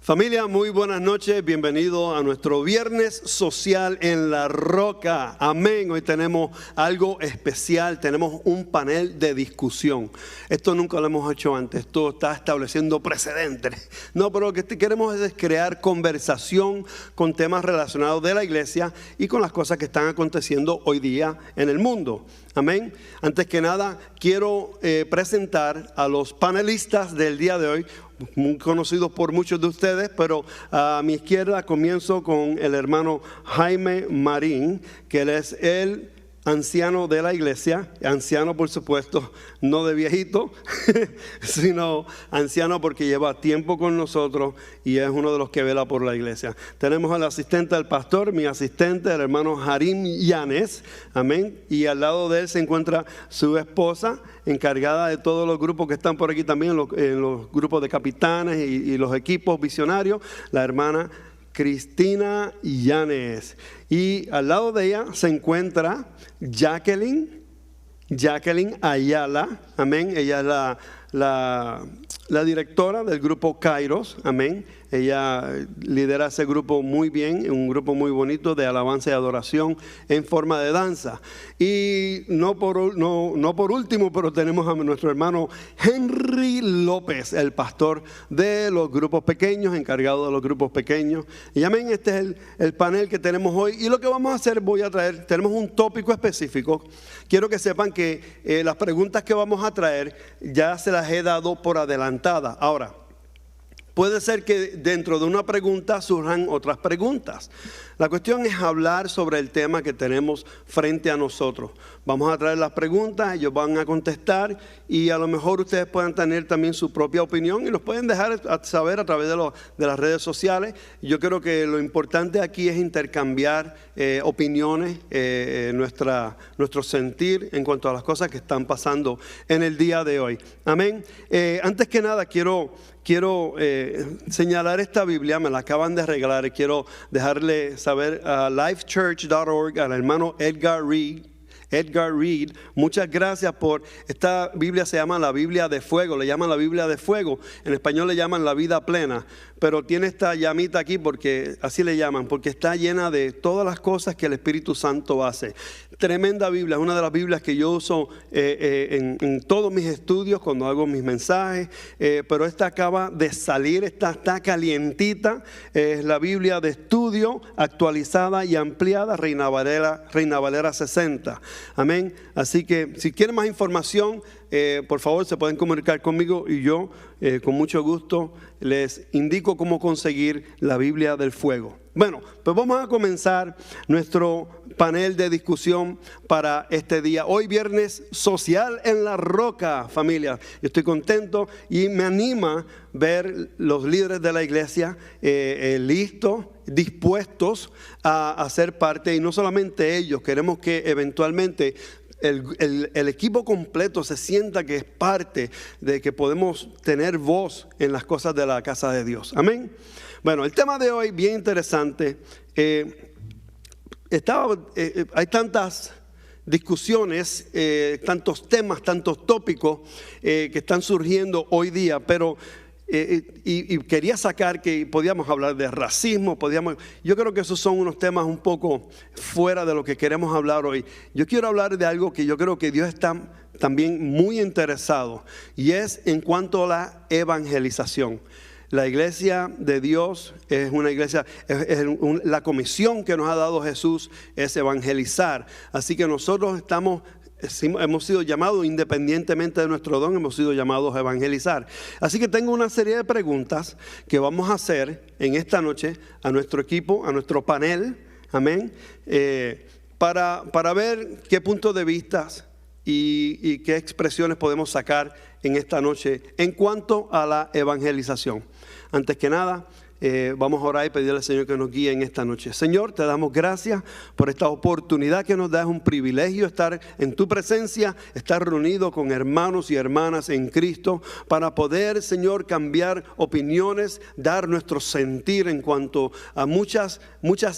Familia, muy buenas noches, bienvenido a nuestro Viernes Social en La Roca, amén. Hoy tenemos algo especial, tenemos un panel de discusión. Esto nunca lo hemos hecho antes, esto está estableciendo precedentes. No, pero lo que queremos es crear conversación con temas relacionados de la iglesia y con las cosas que están aconteciendo hoy día en el mundo. Amén. Antes que nada, quiero presentar a los panelistas del día de hoy, muy conocidos por muchos de ustedes, pero a mi izquierda comienzo con el hermano Jaime Marín, que él es el anciano de la iglesia, anciano por supuesto, no de viejito, sino anciano porque lleva tiempo con nosotros y es uno de los que vela por la iglesia. Tenemos al asistente del pastor, mi asistente, el hermano Harim Yanes, amén, y al lado de él se encuentra su esposa, encargada de todos los grupos que están por aquí también, en los grupos de capitanes y los equipos visionarios, la hermana Cristina Yanes. Y al lado de ella se encuentra Jacqueline Ayala, amén. Ella es la directora del grupo Kairos, amén. Ella lidera ese grupo muy bien, un grupo muy bonito de alabanza y adoración en forma de danza. Y no por último, pero tenemos a nuestro hermano Henry López, el pastor de los grupos pequeños, encargado de los grupos pequeños. Y amén, este es el panel que tenemos hoy. Y lo que vamos a hacer, tenemos un tópico específico. Quiero que sepan que las preguntas que vamos a traer ya se las he dado por adelantada. Ahora, puede ser que dentro de una pregunta surjan otras preguntas. La cuestión es hablar sobre el tema que tenemos frente a nosotros. Vamos a traer las preguntas, ellos van a contestar y a lo mejor ustedes puedan tener también su propia opinión y nos pueden dejar saber a través de las redes sociales. Yo creo que lo importante aquí es intercambiar opiniones, nuestro sentir en cuanto a las cosas que están pasando en el día de hoy. Amén. Antes que nada quiero señalar esta Biblia, me la acaban de regalar y quiero dejarle saber a lifechurch.org, al hermano Edgar Reed, muchas gracias por esta Biblia. Se llama la Biblia de Fuego, le llaman la Biblia de Fuego, en español le llaman la vida plena, pero tiene esta llamita aquí porque así le llaman, porque está llena de todas las cosas que el Espíritu Santo hace. Tremenda Biblia, es una de las Biblias que yo uso en todos mis estudios cuando hago mis mensajes, pero esta acaba de salir, está calientita, es la Biblia de estudio actualizada y ampliada, Reina Valera 60. Amén. Así que si quieren más información, por favor se pueden comunicar conmigo y yo con mucho gusto les indico cómo conseguir la Biblia del Fuego. Bueno, pues vamos a comenzar nuestro panel de discusión para este día. Hoy Viernes Social en La Roca, familia. Yo estoy contento y me anima ver los líderes de la iglesia listos, dispuestos a ser parte. Y no solamente ellos, queremos que eventualmente el equipo completo se sienta que es parte de que podemos tener voz en las cosas de la casa de Dios. Amén. Bueno, el tema de hoy bien interesante. Hay tantas discusiones, tantos temas, tantos tópicos que están surgiendo hoy día, pero y quería sacar que podíamos hablar de racismo, yo creo que esos son unos temas un poco fuera de lo que queremos hablar hoy. Yo quiero hablar de algo que yo creo que Dios está también muy interesado, y es en cuanto a la evangelización. La iglesia de Dios es una iglesia, la comisión que nos ha dado Jesús es evangelizar. Así que nosotros hemos sido llamados, independientemente de nuestro don, hemos sido llamados a evangelizar. Así que tengo una serie de preguntas que vamos a hacer en esta noche a nuestro equipo, a nuestro panel, amén, para ver qué puntos de vista y qué expresiones podemos sacar en esta noche en cuanto a la evangelización. Antes que nada, vamos a orar y pedirle al Señor que nos guíe en esta noche. Señor, te damos gracias por esta oportunidad que nos da. Es un privilegio estar en tu presencia, estar reunido con hermanos y hermanas en Cristo para poder, Señor, cambiar opiniones, dar nuestro sentir en cuanto a muchas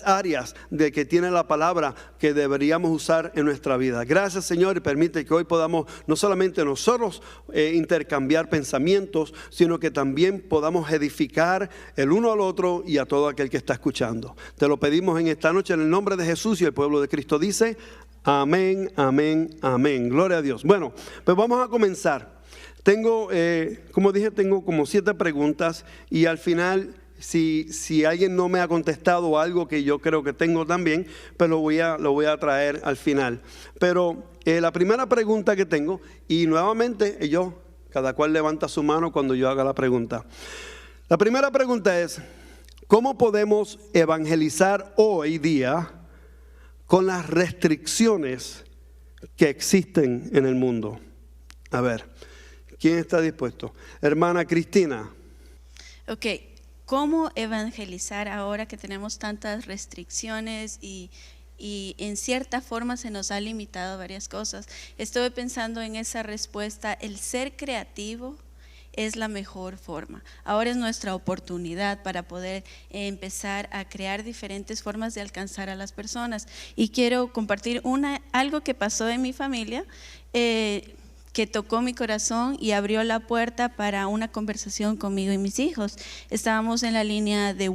áreas de que tiene la palabra que deberíamos usar en nuestra vida. Gracias, Señor, y permite que hoy podamos no solamente nosotros intercambiar pensamientos, sino que también podamos edificar el uno al otro y a todo aquel que está escuchando. Te lo pedimos en esta noche en el nombre de Jesús, y el pueblo de Cristo dice amén, amén, amén. Gloria a Dios. Bueno, pues vamos a comenzar. Tengo, como dije, tengo como 7 preguntas, y al final, si alguien no me ha contestado algo que yo creo que tengo también, pues lo voy a traer al final. Pero la primera pregunta que tengo, y nuevamente cada cual levanta su mano cuando yo haga la pregunta. La primera pregunta es: ¿cómo podemos evangelizar hoy día con las restricciones que existen en el mundo? A ver, ¿quién está dispuesto? Hermana Cristina. Ok, ¿cómo evangelizar ahora que tenemos tantas restricciones y en cierta forma se nos ha limitado varias cosas? Estuve pensando en esa respuesta. El ser creativo es la mejor forma. Ahora es nuestra oportunidad para poder empezar a crear diferentes formas de alcanzar a las personas. Y quiero compartir algo que pasó en mi familia, que tocó mi corazón y abrió la puerta para una conversación conmigo y mis hijos. Estábamos en la línea de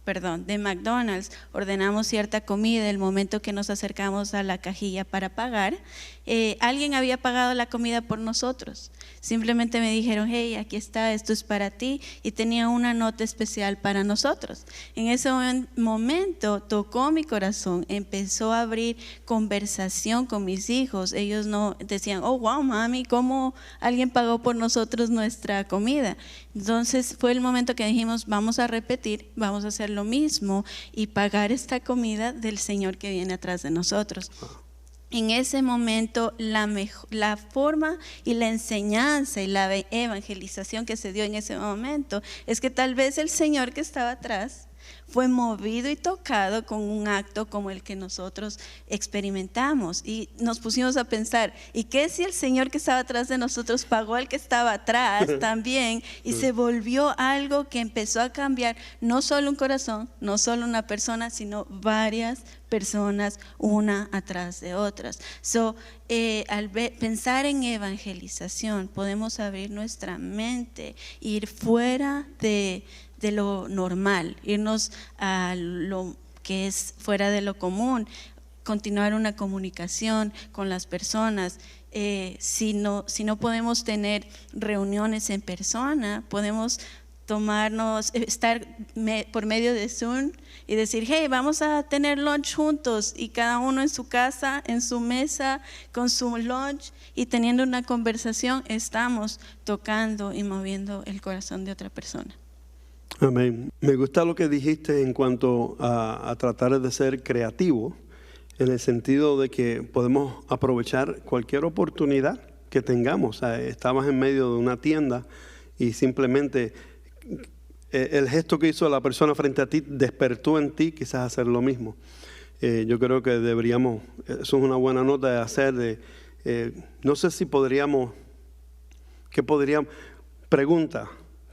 de McDonald's, ordenamos cierta comida. El momento que nos acercamos a la cajilla para pagar, alguien había pagado la comida por nosotros. Simplemente me dijeron: hey, aquí está, esto es para ti, y tenía una nota especial para nosotros. En ese momento tocó mi corazón, empezó a abrir conversación con mis hijos. Ellos no decían: oh wow, mami, ¿cómo alguien pagó por nosotros nuestra comida? Entonces fue el momento que dijimos: vamos a repetir, vamos a hacer lo mismo y pagar esta comida del Señor que viene atrás de nosotros. En ese momento la forma y la enseñanza y la evangelización que se dio en ese momento es que tal vez el Señor que estaba atrás fue movido y tocado con un acto como el que nosotros experimentamos, y nos pusimos a pensar: ¿y qué si el Señor que estaba atrás de nosotros pagó al que estaba atrás también? Y se volvió algo que empezó a cambiar no solo un corazón, no solo una persona, sino varias personas, una atrás de otras. Al pensar en evangelización, podemos abrir nuestra mente, ir fuera de lo normal, irnos a lo que es fuera de lo común, continuar una comunicación con las personas. Si no podemos tener reuniones en persona, podemos estar por medio de Zoom y decir: hey, vamos a tener lunch juntos, y cada uno en su casa, en su mesa, con su lunch, y teniendo una conversación, estamos tocando y moviendo el corazón de otra persona. Amén. Me gusta lo que dijiste en cuanto a tratar de ser creativo, en el sentido de que podemos aprovechar cualquier oportunidad que tengamos. O sea, estabas en medio de una tienda y simplemente el gesto que hizo la persona frente a ti despertó en ti quizás hacer lo mismo. Yo creo que deberíamos, eso es una buena nota de hacer. No sé si pregunta,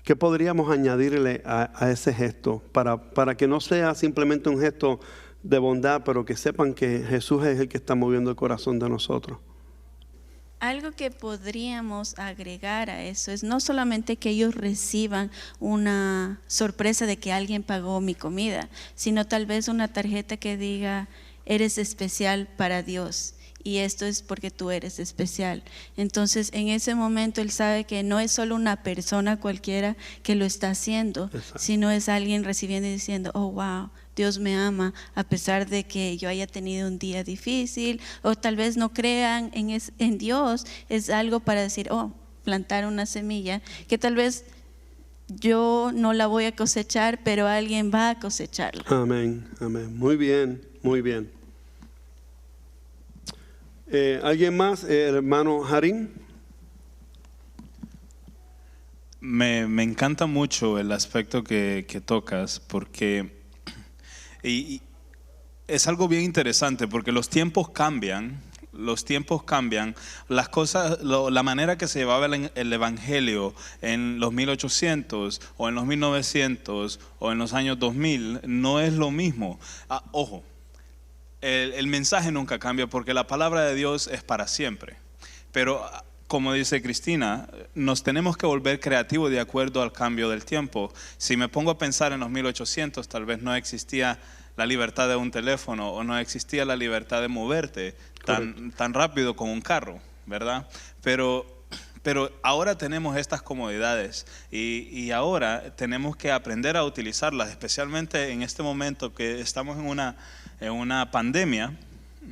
¿qué podríamos añadirle a ese gesto para que no sea simplemente un gesto de bondad, pero que sepan que Jesús es el que está moviendo el corazón de nosotros? Algo que podríamos agregar a eso es no solamente que ellos reciban una sorpresa de que alguien pagó mi comida, sino tal vez una tarjeta que diga: eres especial para Dios, y esto es porque tú eres especial. Entonces en ese momento él sabe que no es solo una persona cualquiera que lo está haciendo. Exacto. Sino es alguien recibiendo y diciendo: oh wow, Dios me ama a pesar de que yo haya tenido un día difícil, o tal vez no crean en Dios. Es algo para decir: oh, plantar una semilla que tal vez yo no la voy a cosechar, pero alguien va a cosecharla. Amén, amén. Muy bien, muy bien. ¿Alguien más? Hermano Harim. Me encanta mucho el aspecto que tocas, porque y es algo bien interesante, porque los tiempos cambian, las cosas, la manera que se llevaba el evangelio en los 1800 o en los 1900 o en los años 2000 no es lo mismo. Ojo, el mensaje nunca cambia, porque la palabra de Dios es para siempre, pero como dice Cristina, nos tenemos que volver creativos de acuerdo al cambio del tiempo. Si me pongo a pensar en los 1800, tal vez no existía la libertad de un teléfono o no existía la libertad de moverte tan rápido con un carro, ¿verdad? Pero ahora tenemos estas comodidades y ahora tenemos que aprender a utilizarlas, especialmente en este momento que estamos en una pandemia,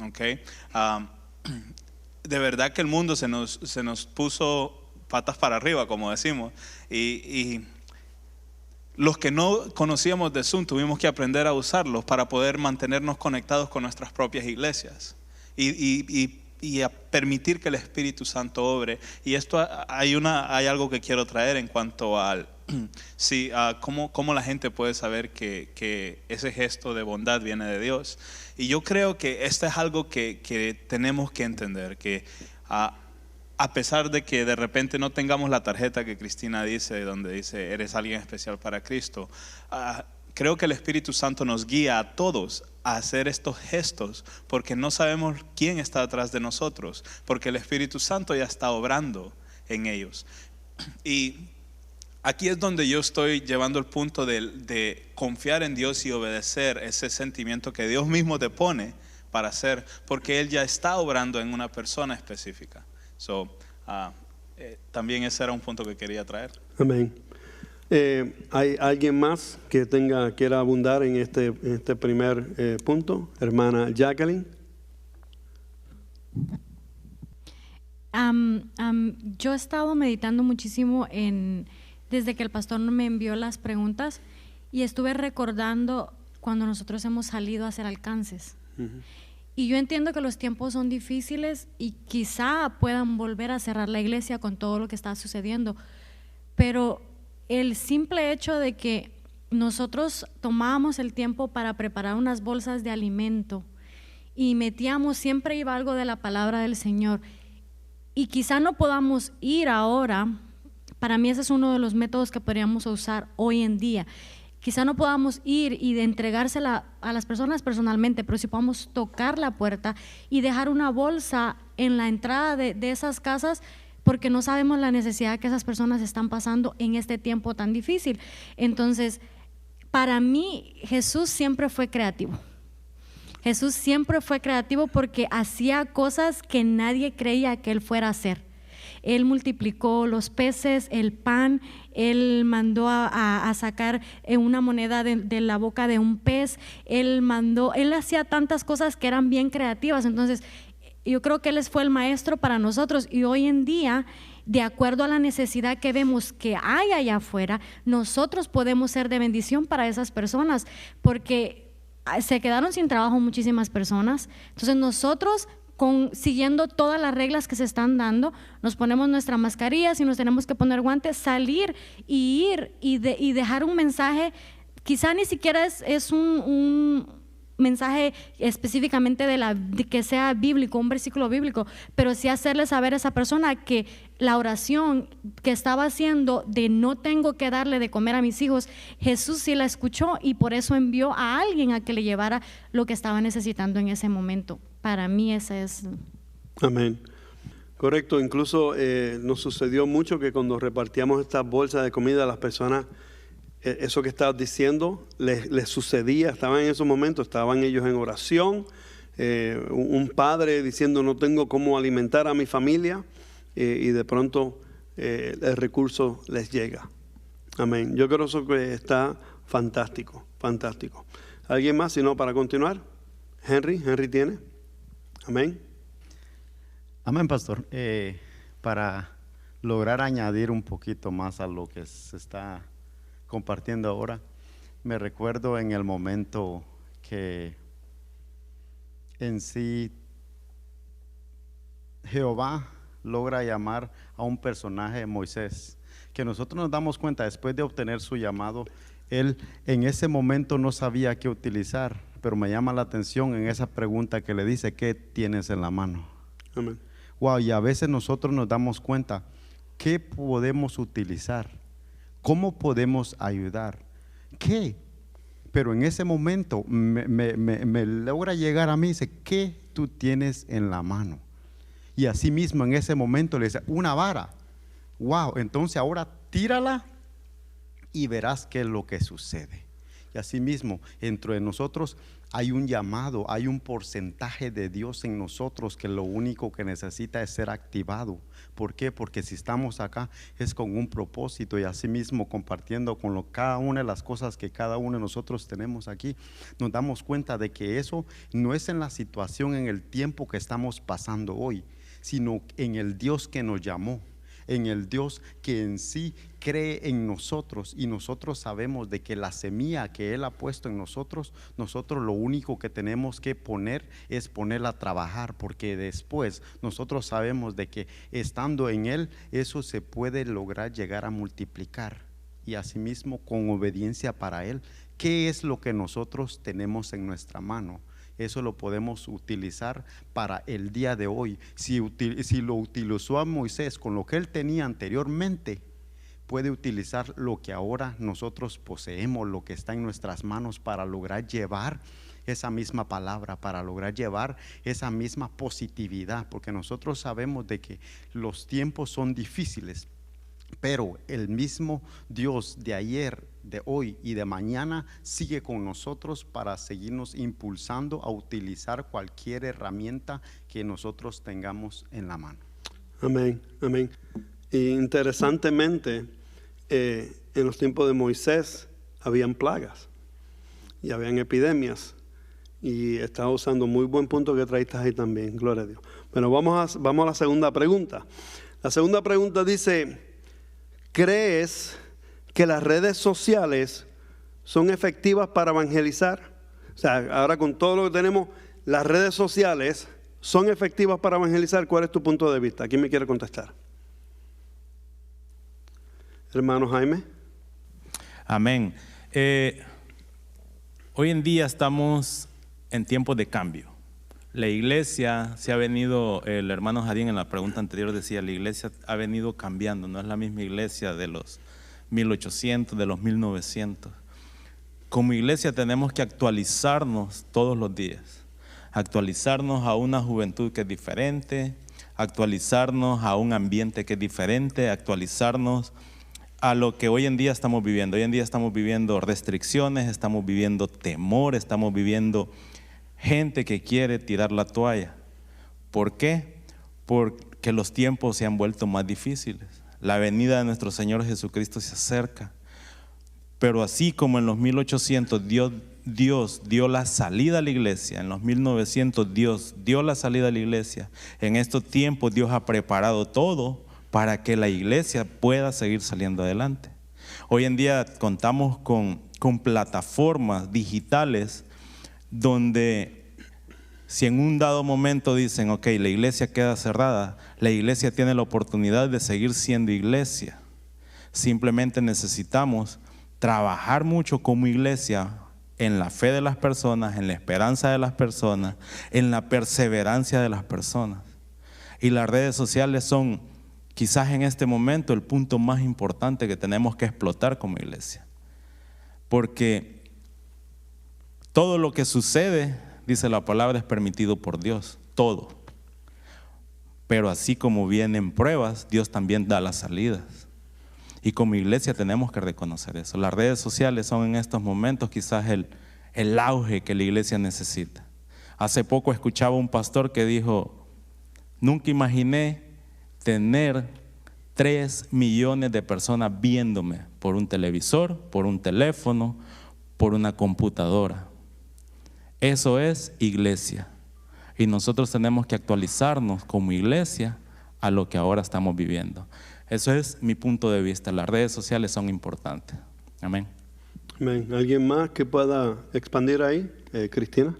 ¿okay? De verdad que el mundo se nos puso patas para arriba, como decimos, y los que no conocíamos de Zoom tuvimos que aprender a usarlos para poder mantenernos conectados con nuestras propias iglesias y a permitir que el Espíritu Santo obre. Y esto hay algo que quiero traer en cuanto al cómo la gente puede saber que ese gesto de bondad viene de Dios. Y yo creo que esto es algo que tenemos que entender, que a pesar de que de repente no tengamos la tarjeta que Cristina dice, donde dice eres alguien especial para Cristo, creo que el Espíritu Santo nos guía a todos a hacer estos gestos, porque no sabemos quién está detrás de nosotros, porque el Espíritu Santo ya está obrando en ellos. Y aquí es donde yo estoy llevando el punto de confiar en Dios y obedecer ese sentimiento que Dios mismo te pone para hacer, porque Él ya está obrando en una persona específica. También ese era un punto que quería traer. Amén. ¿Hay alguien más que quiera abundar en este primer punto? Hermana Jacqueline. Yo he estado meditando muchísimo desde que el pastor me envió las preguntas, y estuve recordando cuando nosotros hemos salido a hacer alcances. Uh-huh. Y yo entiendo que los tiempos son difíciles y quizá puedan volver a cerrar la iglesia con todo lo que está sucediendo, pero el simple hecho de que nosotros tomábamos el tiempo para preparar unas bolsas de alimento y siempre iba algo de la palabra del Señor, y quizá no podamos ir ahora. Para mí ese es uno de los métodos que podríamos usar hoy en día. Quizá no podamos ir y entregársela a las personas personalmente, pero si podamos tocar la puerta y dejar una bolsa en la entrada de esas casas, porque no sabemos la necesidad que esas personas están pasando en este tiempo tan difícil. Entonces, para mí, Jesús siempre fue creativo. Jesús siempre fue creativo porque hacía cosas que nadie creía que Él fuera a hacer. Él multiplicó los peces, el pan, Él mandó a sacar una moneda de la boca de un pez, Él hacía tantas cosas que eran bien creativas. Entonces, yo creo que Él fue el maestro para nosotros, y hoy en día, de acuerdo a la necesidad que vemos que hay allá afuera, nosotros podemos ser de bendición para esas personas, porque se quedaron sin trabajo muchísimas personas. Entonces nosotros, siguiendo todas las reglas que se están dando, nos ponemos nuestra mascarilla, si nos tenemos que poner guantes, salir y ir y dejar un mensaje. Quizá ni siquiera es un mensaje específicamente de que sea bíblico, un versículo bíblico, pero sí hacerle saber a esa persona que la oración que estaba haciendo de no tengo que darle de comer a mis hijos, Jesús sí la escuchó, y por eso envió a alguien a que le llevara lo que estaba necesitando en ese momento. Para mí ese es. Amén. Correcto. Incluso nos sucedió mucho que cuando repartíamos estas bolsas de comida a las personas, eso que estabas diciendo les sucedía. Estaban en esos momentos, estaban ellos en oración, un padre diciendo no tengo cómo alimentar a mi familia, y de pronto el recurso les llega. Amén. Yo creo eso que está fantástico, fantástico. ¿Alguien más? Si no, para continuar. Henry tiene. Amén. Amén, pastor. Para lograr añadir un poquito más a lo que se está compartiendo ahora, me recuerdo en el momento que en sí Jehová logra llamar a un personaje, Moisés, que nosotros nos damos cuenta después de obtener su llamado, él en ese momento no sabía qué utilizar, pero me llama la atención en esa pregunta que le dice, ¿qué tienes en la mano? Amén. Wow, y a veces nosotros nos damos cuenta, ¿qué podemos utilizar? ¿Cómo podemos ayudar? ¿Qué? Pero en ese momento me logra llegar a mí y dice, ¿qué tú tienes en la mano? Y así mismo en ese momento le dice, una vara. Wow, entonces ahora tírala y verás qué es lo que sucede. Y así mismo, dentro de nosotros hay un llamado, hay un porcentaje de Dios en nosotros que lo único que necesita es ser activado. ¿Por qué? Porque si estamos acá es con un propósito, y así mismo compartiendo con cada una de las cosas que cada uno de nosotros tenemos aquí, nos damos cuenta de que eso no es en la situación, en el tiempo que estamos pasando hoy, sino en el Dios que nos llamó, en el Dios que en sí cree en nosotros, y nosotros sabemos de que la semilla que Él ha puesto en nosotros lo único que tenemos que poner es ponerla a trabajar, porque después nosotros sabemos de que estando en Él eso se puede lograr llegar a multiplicar, y asimismo con obediencia para Él. ¿Qué es lo que nosotros tenemos en nuestra mano? Eso lo podemos utilizar para el día de hoy. Si lo utilizó a Moisés con lo que él tenía anteriormente, puede utilizar lo que ahora nosotros poseemos, lo que está en nuestras manos, para lograr llevar esa misma palabra, para lograr llevar esa misma positividad, porque nosotros sabemos de que los tiempos son difíciles, pero el mismo Dios de ayer, de hoy y de mañana sigue con nosotros para seguirnos impulsando a utilizar cualquier herramienta que nosotros tengamos en la mano. Amén, amén. Y interesantemente, en los tiempos de Moisés habían plagas y habían epidemias, y estaba usando muy buen punto que traíste ahí también, gloria a Dios. Bueno, vamos a la segunda pregunta. La segunda pregunta dice: ¿crees que las redes sociales son efectivas para evangelizar? O sea, ahora con todo lo que tenemos, ¿las redes sociales son efectivas para evangelizar? ¿Cuál es tu punto de vista? ¿Quién me quiere contestar? Hermano Jaime. Amén. Hoy en día estamos en tiempos de cambio. La iglesia se ha venido, el hermano Jadín en la pregunta anterior decía, la iglesia ha venido cambiando, no es la misma iglesia de los 1800, de los 1900. Como iglesia tenemos que actualizarnos todos los días, actualizarnos a una juventud que es diferente, actualizarnos a un ambiente que es diferente, actualizarnos a lo que hoy en día estamos viviendo. Hoy en día estamos viviendo restricciones, estamos viviendo temor, estamos viviendo gente que quiere tirar la toalla. ¿Por qué? Porque los tiempos se han vuelto más difíciles. La venida de nuestro Señor Jesucristo se acerca. Pero así como en los 1800 Dios dio la salida a la iglesia, en los 1900 Dios dio la salida a la iglesia, en estos tiempos Dios ha preparado todo para que la iglesia pueda seguir saliendo adelante. Hoy en día contamos con plataformas digitales donde si en un dado momento dicen, ok, la iglesia queda cerrada, la iglesia tiene la oportunidad de seguir siendo iglesia. Simplemente necesitamos trabajar mucho como iglesia en la fe de las personas, en la esperanza de las personas, en la perseverancia de las personas. Y las redes sociales son quizás en este momento el punto más importante que tenemos que explotar como iglesia. Porque todo lo que sucede, dice la palabra, es permitido por Dios, todo. Pero así como vienen pruebas, Dios también da las salidas. Y como iglesia tenemos que reconocer eso. Las redes sociales son en estos momentos quizás el auge que la iglesia necesita. Hace poco escuchaba un pastor que dijo, nunca imaginé tener 3 millones de personas viéndome por un televisor, por un teléfono, por una computadora. Eso es iglesia. Y nosotros tenemos que actualizarnos como iglesia a lo que ahora estamos viviendo. Eso es mi punto de vista. Las redes sociales son importantes. Amén. Amén. ¿Alguien más que pueda expandir ahí? Cristina.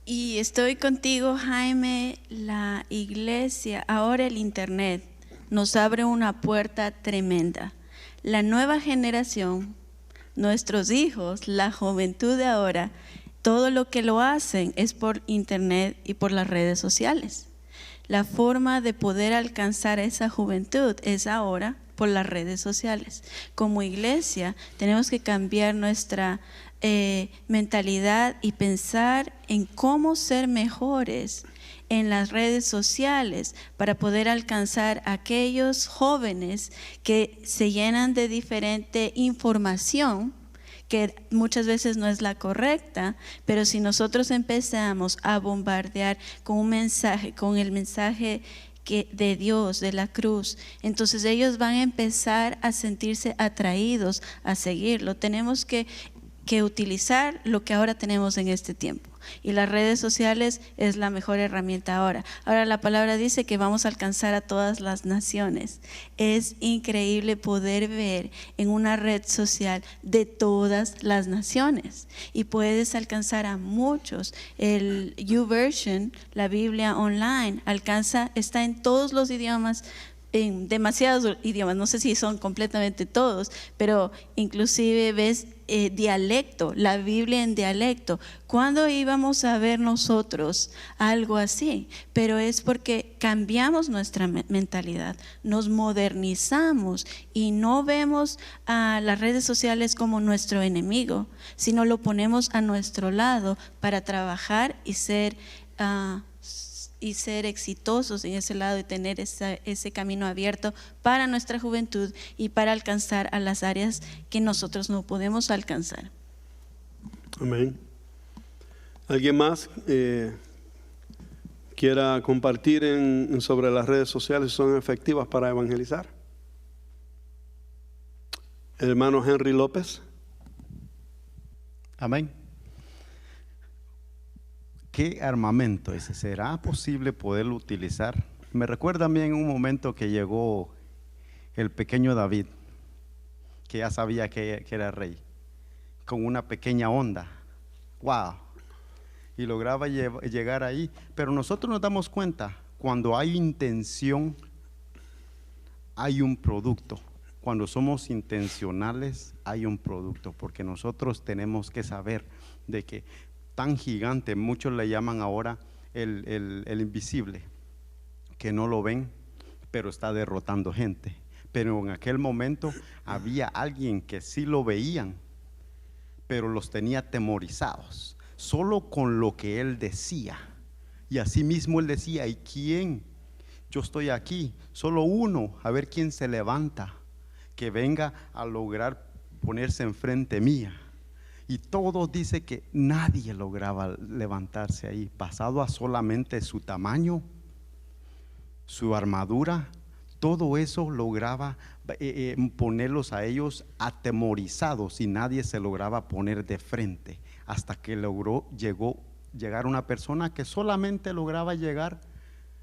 Y estoy contigo, Jaime. La iglesia, ahora el internet, nos abre una puerta tremenda. La nueva generación, nuestros hijos, la juventud de ahora, todo lo que lo hacen es por internet y por las redes sociales. La forma de poder alcanzar a esa juventud es ahora por las redes sociales. Como iglesia tenemos que cambiar nuestra mentalidad y pensar en cómo ser mejores en las redes sociales para poder alcanzar a aquellos jóvenes que se llenan de diferente información que muchas veces no es la correcta, pero si nosotros empezamos a bombardear con un mensaje, con el mensaje de Dios, de la cruz, entonces ellos van a empezar a sentirse atraídos a seguirlo. Tenemos que utilizar lo que ahora tenemos en este tiempo. Y las redes sociales es la mejor herramienta ahora. Ahora la palabra dice que vamos a alcanzar a todas las naciones. Es increíble poder ver en una red social de todas las naciones. Y puedes alcanzar a muchos. El YouVersion, la Biblia online, está en todos los idiomas, en demasiados idiomas, no sé si son completamente todos, pero inclusive ves dialecto, la Biblia en dialecto. ¿Cuándo íbamos a ver nosotros algo así? Pero es porque cambiamos nuestra mentalidad, nos modernizamos y no vemos a las redes sociales como nuestro enemigo, sino lo ponemos a nuestro lado para trabajar y ser exitosos en ese lado y tener ese camino abierto para nuestra juventud y para alcanzar a las áreas que nosotros no podemos alcanzar. Amén. ¿Alguien más quiera compartir sobre las redes sociales si son efectivas para evangelizar? El hermano Henry López. Amén. ¿Qué armamento ese? ¿Será posible poderlo utilizar? Me recuerda a mí en un momento que llegó el pequeño David, que ya sabía que era rey, con una pequeña onda. ¡Wow! Y lograba llegar ahí. Pero nosotros nos damos cuenta, cuando hay intención, hay un producto. Cuando somos intencionales, hay un producto, porque nosotros tenemos que saber de que tan gigante, muchos le llaman ahora el invisible, que no lo ven, pero está derrotando gente. Pero en aquel momento había alguien que sí lo veían, pero los tenía atemorizados, solo con lo que él decía. Y así mismo él decía: ¿y quién? Yo estoy aquí, solo uno, a ver quién se levanta, que venga a lograr ponerse enfrente mía. Y todo dice que nadie lograba levantarse ahí, pasado a solamente su tamaño, su armadura, todo eso lograba ponerlos a ellos atemorizados y nadie se lograba poner de frente, hasta que llegar una persona que solamente lograba llegar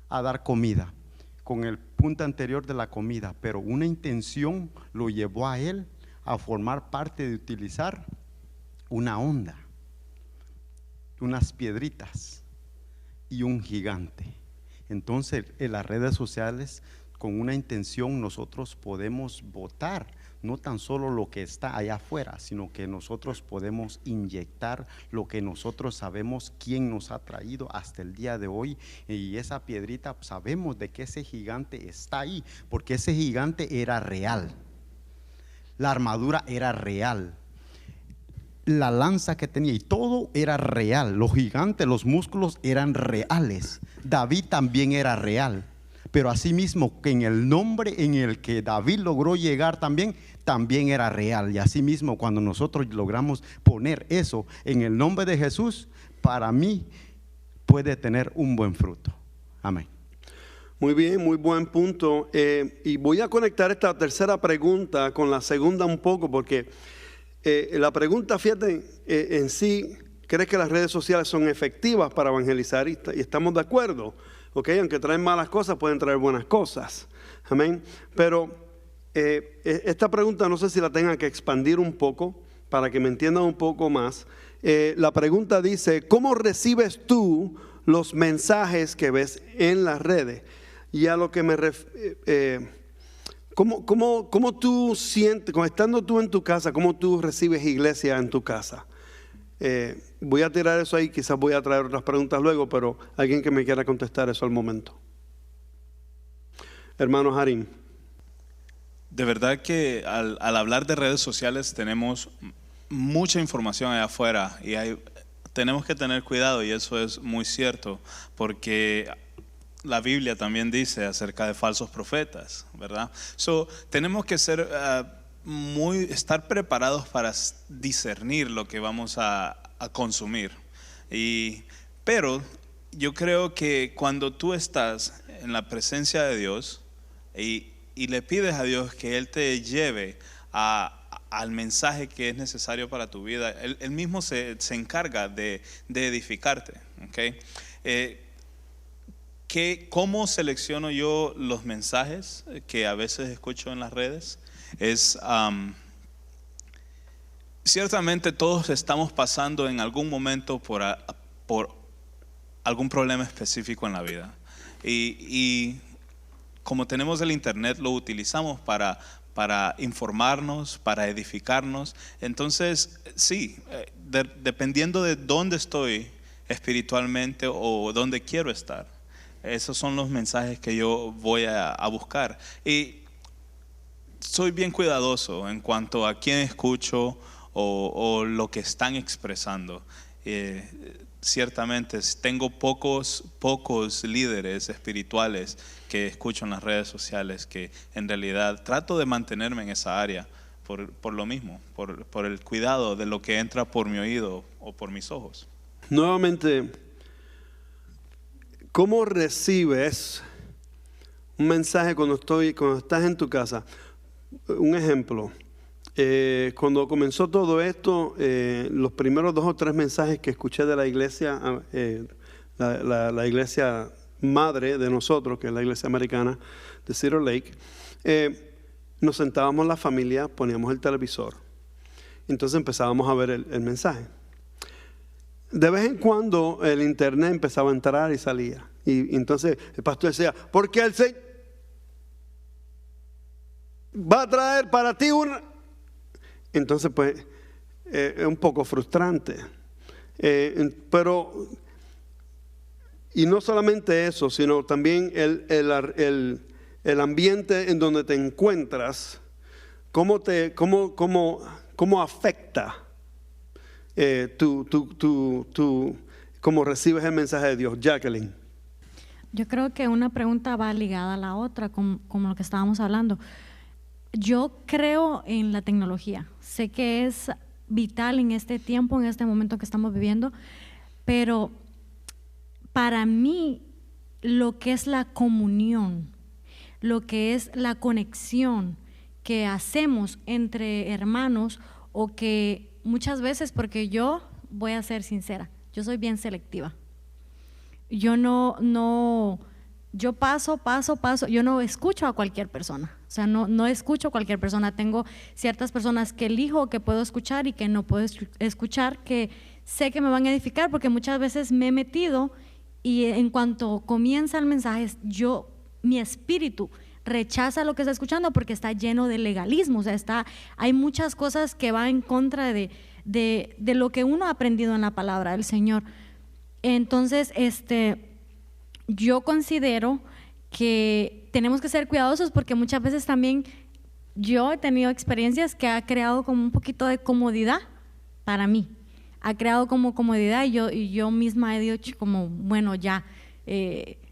a dar comida, con el punto anterior de la comida, pero una intención lo llevó a él a formar parte de utilizar una onda, unas piedritas y un gigante. Entonces en las redes sociales, con una intención, nosotros podemos votar no tan solo lo que está allá afuera, sino que nosotros podemos inyectar lo que nosotros sabemos quién nos ha traído hasta el día de hoy. Y esa piedrita, sabemos de que ese gigante está ahí, porque ese gigante era real, la armadura era real, la lanza que tenía y todo era real, los gigantes, los músculos eran reales, David también era real. Pero asimismo que en el nombre en el que David logró llegar también era real. Y asimismo cuando nosotros logramos poner eso en el nombre de Jesús, para mí puede tener un buen fruto. Amén. Muy bien, muy buen punto. Y voy a conectar esta tercera pregunta con la segunda un poco, porque la pregunta, fíjate, en sí, ¿crees que las redes sociales son efectivas para evangelizar? Y estamos de acuerdo. Okay, aunque traen malas cosas, pueden traer buenas cosas. Amén. Pero esta pregunta no sé si la tengan que expandir un poco para que me entiendan un poco más. La pregunta dice: ¿cómo recibes tú los mensajes que ves en las redes? Y a lo que me refiero, ¿cómo tú sientes, estando tú en tu casa, cómo tú recibes iglesia en tu casa? Voy a tirar eso ahí, quizás voy a traer otras preguntas luego, pero alguien que me quiera contestar eso al momento. Hermano Harim. De verdad que al hablar de redes sociales tenemos mucha información allá afuera y tenemos que tener cuidado, y eso es muy cierto, porque la Biblia también dice acerca de falsos profetas, ¿verdad? Tenemos que ser estar preparados para discernir lo que vamos a consumir. Pero yo creo que cuando tú estás en la presencia de Dios y le pides a Dios que Él te lleve al mensaje que es necesario para tu vida, Él mismo se encarga de edificarte, ¿okay? ¿Cómo selecciono yo los mensajes que a veces escucho en las redes? Ciertamente todos estamos pasando en algún momento por algún problema específico en la vida, y como tenemos el internet, lo utilizamos para informarnos, para edificarnos. Entonces sí, dependiendo de dónde estoy espiritualmente o dónde quiero estar, esos son los mensajes que yo voy a buscar. Y soy bien cuidadoso en cuanto a quién escucho o lo que están expresando. Ciertamente tengo pocos líderes espirituales que escucho en las redes sociales, que en realidad trato de mantenerme en esa área por lo mismo, por el cuidado de lo que entra por mi oído o por mis ojos. Nuevamente, ¿cómo recibes un mensaje cuando estás en tu casa? Un ejemplo, cuando comenzó todo esto, los primeros 2 o 3 mensajes que escuché de la iglesia, la iglesia madre de nosotros, que es la iglesia americana de Cedar Lake, nos sentábamos la familia, poníamos el televisor, entonces empezábamos a ver el mensaje. De vez en cuando el internet empezaba a entrar y salía, y entonces el pastor decía, porque el Señor va a traer para ti una... Entonces pues es un poco frustrante, pero y no solamente eso, sino también el ambiente en donde te encuentras, cómo afecta cómo recibes el mensaje de Dios. Jacqueline. Yo creo que una pregunta va ligada a la otra, como lo que estábamos hablando. Yo creo en la tecnología, sé que es vital en este tiempo, en este momento que estamos viviendo, pero para mí lo que es la comunión, lo que es la conexión que hacemos entre hermanos, o que muchas veces, porque yo voy a ser sincera, yo soy bien selectiva. Yo yo paso, yo no escucho a cualquier persona, o sea, no escucho a cualquier persona. Tengo ciertas personas que elijo, que puedo escuchar, y que no puedo escuchar, que sé que me van a edificar, porque muchas veces me he metido y en cuanto comienza el mensaje, mi espíritu rechaza lo que está escuchando porque está lleno de legalismo, o sea, hay muchas cosas que van en contra de lo que uno ha aprendido en la palabra del Señor. Entonces, yo considero que tenemos que ser cuidadosos, porque muchas veces también yo he tenido experiencias que ha creado como un poquito de comodidad para mí, ha creado como comodidad, y yo misma he dicho como, bueno, ya,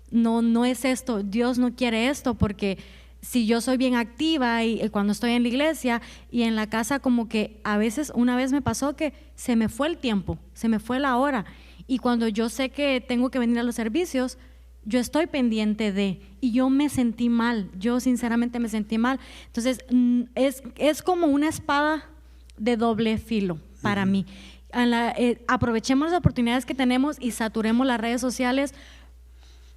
no es esto, Dios no quiere esto, porque si yo soy bien activa y cuando estoy en la iglesia y en la casa, como que a veces, una vez me pasó que se me fue el tiempo, se me fue la hora, y cuando yo sé que tengo que venir a los servicios, yo estoy pendiente y yo me sentí mal, yo sinceramente me sentí mal. Entonces es como una espada de doble filo para mí. Aprovechemos las oportunidades que tenemos y saturemos las redes sociales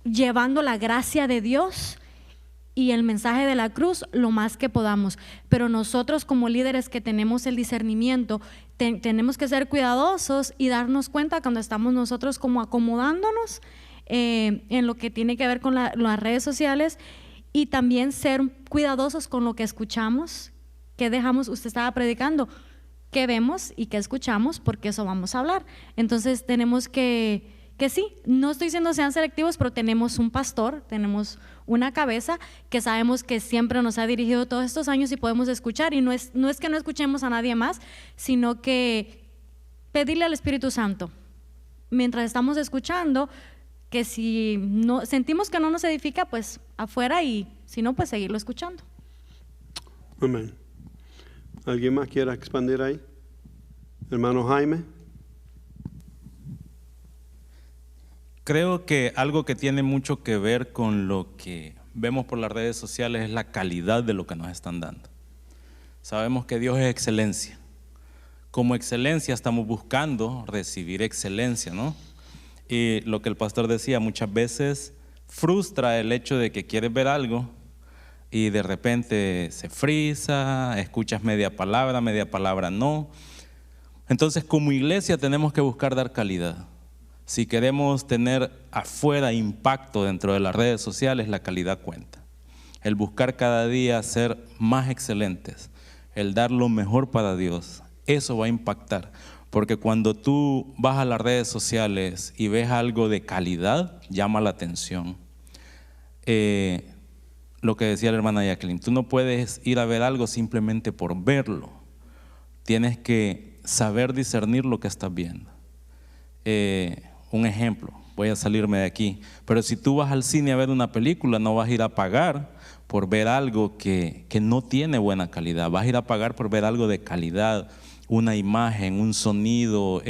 llevando la gracia de Dios y el mensaje de la cruz lo más que podamos, pero nosotros como líderes que tenemos el discernimiento tenemos que ser cuidadosos y darnos cuenta cuando estamos nosotros como acomodándonos en lo que tiene que ver con las redes sociales, y también ser cuidadosos con lo que escuchamos, que dejamos. Usted estaba predicando, qué vemos y qué escuchamos, porque eso vamos a hablar. Entonces tenemos que que sí, no estoy diciendo sean selectivos, pero tenemos un pastor, tenemos una cabeza que sabemos que siempre nos ha dirigido todos estos años y podemos escuchar, y no es que no escuchemos a nadie más, sino que pedirle al Espíritu Santo, mientras estamos escuchando, que si no, sentimos que no nos edifica, pues afuera, y si no, pues seguirlo escuchando. Amén. ¿Alguien más quiera expandir ahí? Hermano Jaime. Creo que algo que tiene mucho que ver con lo que vemos por las redes sociales es la calidad de lo que nos están dando. Sabemos que Dios es excelencia. Como excelencia estamos buscando recibir excelencia, ¿no? Y lo que el pastor decía, muchas veces frustra el hecho de que quieres ver algo y de repente se frisa, escuchas media palabra no. Entonces, como iglesia tenemos que buscar dar calidad. Si queremos tener afuera impacto dentro de las redes sociales, la calidad cuenta. El buscar cada día ser más excelentes, el dar lo mejor para Dios, eso va a impactar. Porque cuando tú vas a las redes sociales y ves algo de calidad, llama la atención. Lo que decía la hermana Jacqueline, tú no puedes ir a ver algo simplemente por verlo. Tienes que saber discernir lo que estás viendo. Un ejemplo, voy a salirme de aquí, pero si tú vas al cine a ver una película, no vas a ir a pagar por ver algo que no tiene buena calidad, vas a ir a pagar por ver algo de calidad, una imagen, un sonido,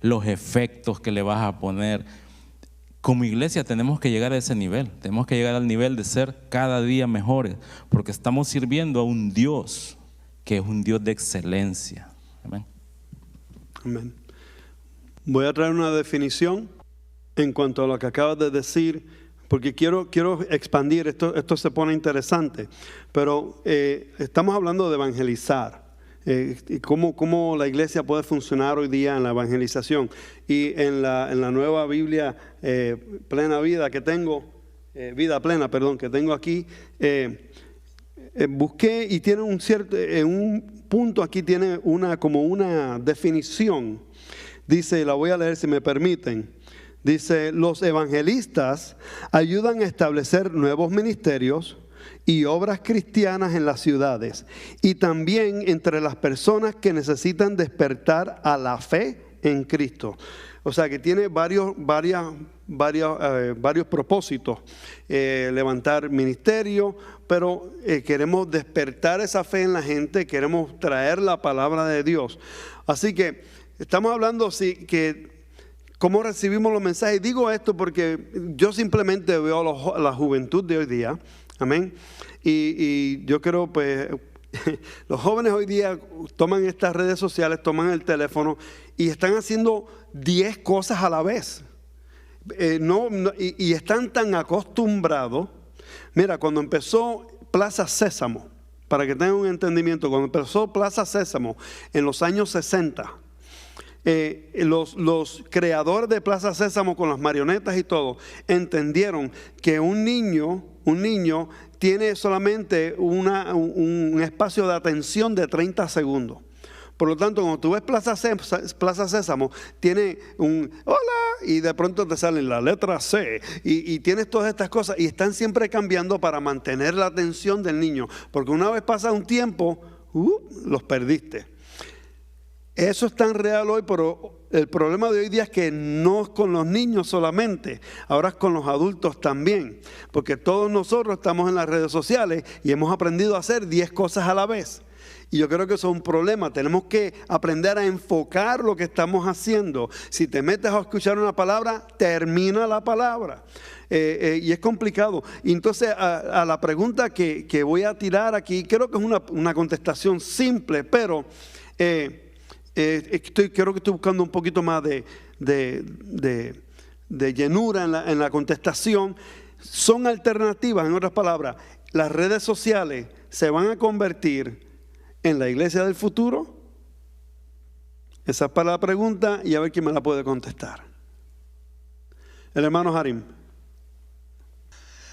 los efectos que le vas a poner. Como iglesia tenemos que llegar a ese nivel, tenemos que llegar al nivel de ser cada día mejores, porque estamos sirviendo a un Dios que es un Dios de excelencia. Amén. Amén. Voy a traer una definición en cuanto a lo que acabas de decir, porque quiero expandir, esto se pone interesante, pero estamos hablando de evangelizar, y cómo la iglesia puede funcionar hoy día en la evangelización. Y en la nueva Biblia Plena Vida que tengo, Vida Plena, perdón, que tengo aquí, busqué y tiene un punto aquí, tiene como una definición. Dice, la voy a leer si me permiten. Dice, los evangelistas ayudan a establecer nuevos ministerios y obras cristianas en las ciudades y también entre las personas que necesitan despertar a la fe en Cristo. O sea que tiene varios propósitos. Levantar ministerio, pero queremos despertar esa fe en la gente, queremos traer la palabra de Dios. Así que estamos hablando cómo recibimos los mensajes. Digo esto porque yo simplemente veo a la juventud de hoy día. Amén. Y yo creo, pues, los jóvenes hoy día toman estas redes sociales, toman el teléfono y están haciendo 10 cosas a la vez. Y están tan acostumbrados. Mira, cuando empezó Plaza Sésamo, para que tengan un entendimiento, cuando empezó Plaza Sésamo en los años 60, los creadores de Plaza Sésamo con las marionetas y todo, entendieron que un niño tiene solamente un espacio de atención de 30 segundos. Por lo tanto, cuando tú ves Plaza Sésamo, tiene un hola y de pronto te sale la letra C y tienes todas estas cosas y están siempre cambiando para mantener la atención del niño, porque una vez pasa un tiempo, los perdiste. Eso es tan real hoy, pero el problema de hoy día es que no es con los niños solamente, ahora es con los adultos también, porque todos nosotros estamos en las redes sociales y hemos aprendido a hacer 10 cosas a la vez. Y yo creo que eso es un problema. Tenemos que aprender a enfocar lo que estamos haciendo. Si te metes a escuchar una palabra, termina la palabra. Y es complicado. Y entonces a la pregunta que voy a tirar aquí, creo que es una contestación simple, pero creo que estoy buscando un poquito más de llenura en la contestación. Son alternativas, en otras palabras. Las redes sociales se van a convertir en la iglesia del futuro. Esa es para la pregunta y a ver quién me la puede contestar. El hermano Harim.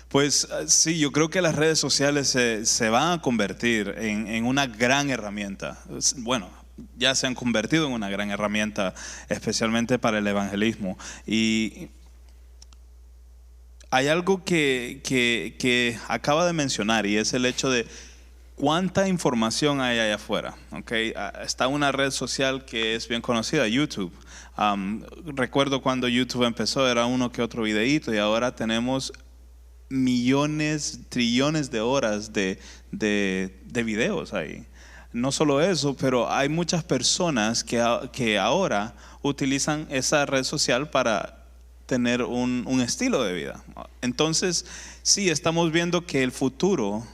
Pues sí, yo creo que las redes sociales se van a convertir en una gran herramienta. Bueno, ya se han convertido en una gran herramienta, especialmente para el evangelismo. Y hay algo que acaba de mencionar, y es el hecho de cuánta información hay allá afuera. ¿Okay? Está una red social que es bien conocida, YouTube. Recuerdo cuando YouTube empezó, era uno que otro videíto, y ahora tenemos millones, trillones de horas de videos ahí. No solo eso, pero hay muchas personas que ahora utilizan esa red social para tener un estilo de vida. Entonces, sí, estamos viendo que el futuro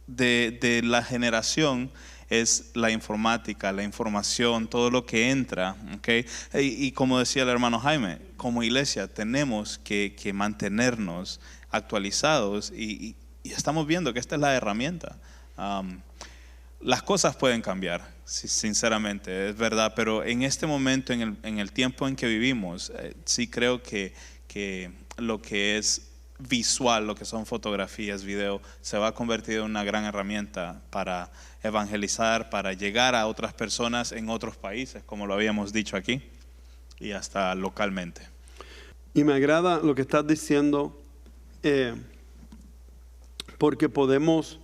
de la generación es la informática, la información, todo lo que entra. ¿Okay? Y como decía el hermano Jaime, como iglesia tenemos que mantenernos actualizados y estamos viendo que esta es la herramienta. Las cosas pueden cambiar, sinceramente, es verdad, pero en este momento, en el tiempo en que vivimos, sí creo que lo que es visual, lo que son fotografías, video, se va a convertir en una gran herramienta para evangelizar, para llegar a otras personas en otros países, como lo habíamos dicho aquí, y hasta localmente. Y me agrada lo que estás diciendo, porque podemos...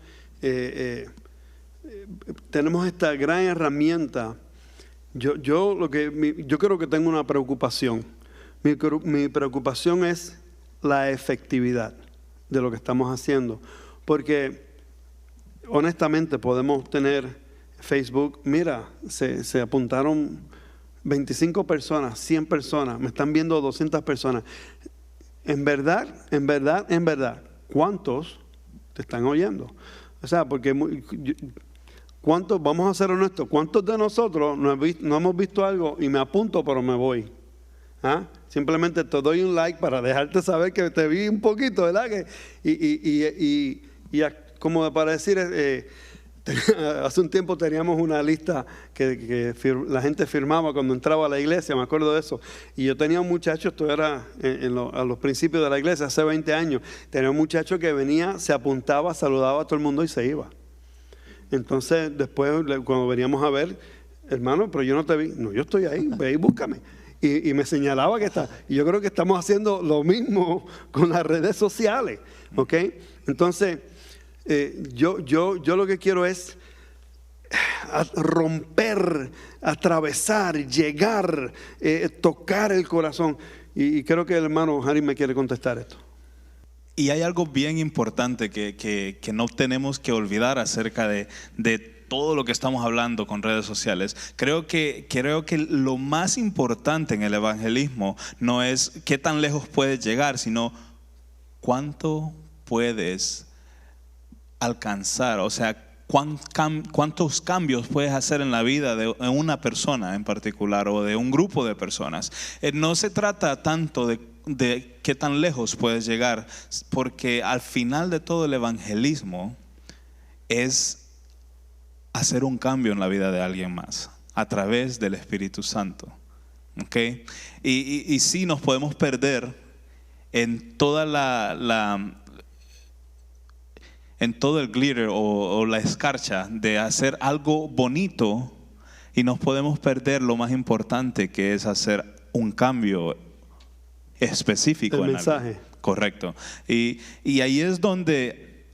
tenemos esta gran herramienta. Yo creo que tengo una preocupación. Mi preocupación es la efectividad de lo que estamos haciendo, porque honestamente podemos tener Facebook. Mira, se apuntaron 25 personas, 100 personas, me están viendo 200 personas. En verdad, ¿cuántos te están oyendo? O sea, porque ¿cuántos, vamos a ser honestos, cuántos de nosotros no hemos visto algo y me apunto pero me voy? ¿Ah? Simplemente te doy un like para dejarte saber que te vi un poquito, ¿verdad? Y como para decir, hace un tiempo teníamos una lista que la gente firmaba cuando entraba a la iglesia, me acuerdo de eso. Y yo tenía un muchacho, esto era a los principios de la iglesia, hace 20 años, tenía un muchacho que venía, se apuntaba, saludaba a todo el mundo y se iba. Entonces después cuando veníamos a ver, hermano, pero yo no te vi. No, yo estoy ahí, ve y búscame. Y me señalaba que está. Y yo creo que estamos haciendo lo mismo con las redes sociales. ¿Ok? Entonces, yo lo que quiero es romper, atravesar, llegar, tocar el corazón. Y creo que el hermano Harry me quiere contestar esto. Y hay algo bien importante que no tenemos que olvidar acerca de todo lo que estamos hablando con redes sociales. Creo que lo más importante en el evangelismo no es qué tan lejos puedes llegar, sino cuánto puedes alcanzar, o sea, cuántos cambios puedes hacer en la vida de una persona en particular o de un grupo de personas. No se trata tanto de qué tan lejos puedes llegar, porque al final de todo el evangelismo es hacer un cambio en la vida de alguien más a través del Espíritu Santo. ¿Okay? Y sí nos podemos perder en toda en todo el glitter o la escarcha de hacer algo bonito, y nos podemos perder lo más importante, que es hacer un cambio específico el en mensaje. algo. Correcto. Y ahí es donde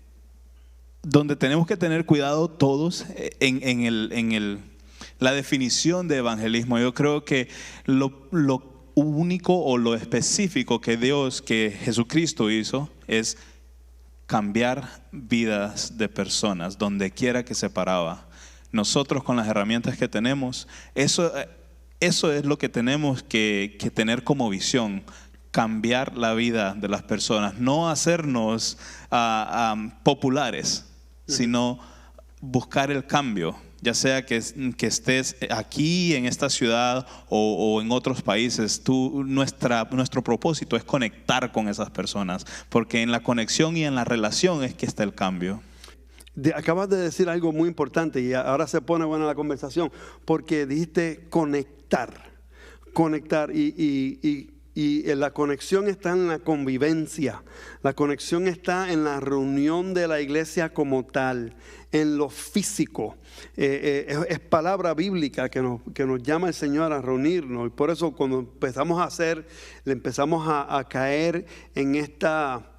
tenemos que tener cuidado todos en la definición de evangelismo. Yo creo que lo único o lo específico que Jesucristo hizo es cambiar vidas de personas donde quiera que se paraba. Nosotros, con las herramientas que tenemos, eso es lo que tenemos que tener como visión: cambiar la vida de las personas, no hacernos populares, sino buscar el cambio, ya sea que estés aquí en esta ciudad o en otros países. Nuestro propósito es conectar con esas personas, porque en la conexión y en la relación es que está el cambio. Acabas de decir algo muy importante y ahora se pone buena la conversación, porque dijiste conectar. Y la conexión está en la convivencia, la conexión está en la reunión de la iglesia como tal, en lo físico. Es palabra bíblica que nos llama el Señor a reunirnos, y por eso cuando empezamos a hacer, le empezamos a caer en esta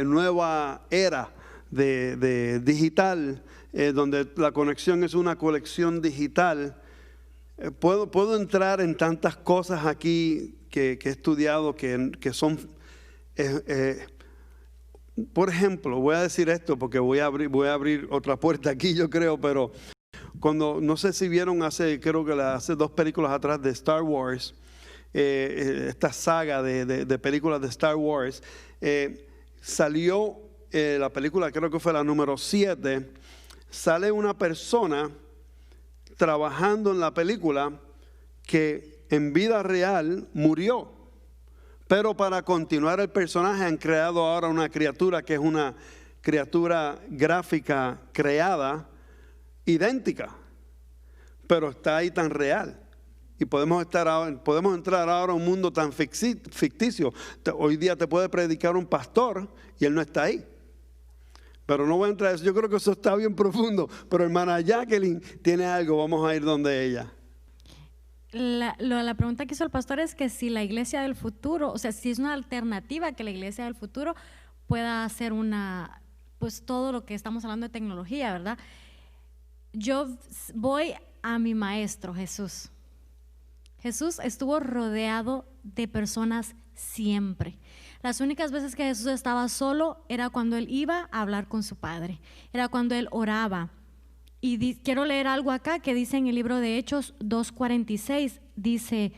nueva era de digital, donde la conexión es una conexión digital. Puedo entrar en tantas cosas aquí que he estudiado que son, por ejemplo, voy a decir esto porque voy a abrir otra puerta aquí, yo creo, pero cuando, no sé si vieron creo que hace 2 películas atrás de Star Wars, esta saga de películas de Star Wars, salió la película, creo que fue la número 7, sale una persona trabajando en la película que en vida real murió, pero para continuar el personaje han creado ahora una criatura que es una criatura gráfica creada idéntica, pero está ahí tan real. Y podemos entrar ahora a un mundo tan ficticio. Hoy día te puede predicar un pastor y él no está ahí. Pero no voy a entrar a eso. Yo creo que eso está bien profundo. Pero hermana Jacqueline tiene algo. Vamos a ir donde ella. La pregunta que hizo el pastor es que si la iglesia del futuro, o sea, si es una alternativa que la iglesia del futuro pueda hacer pues todo lo que estamos hablando de tecnología, ¿verdad? Yo voy a mi maestro Jesús. Jesús estuvo rodeado de personas siempre. Las únicas veces que Jesús estaba solo era cuando Él iba a hablar con su Padre, era cuando Él oraba. Y quiero leer algo acá que dice en el libro de Hechos 2:46, dice: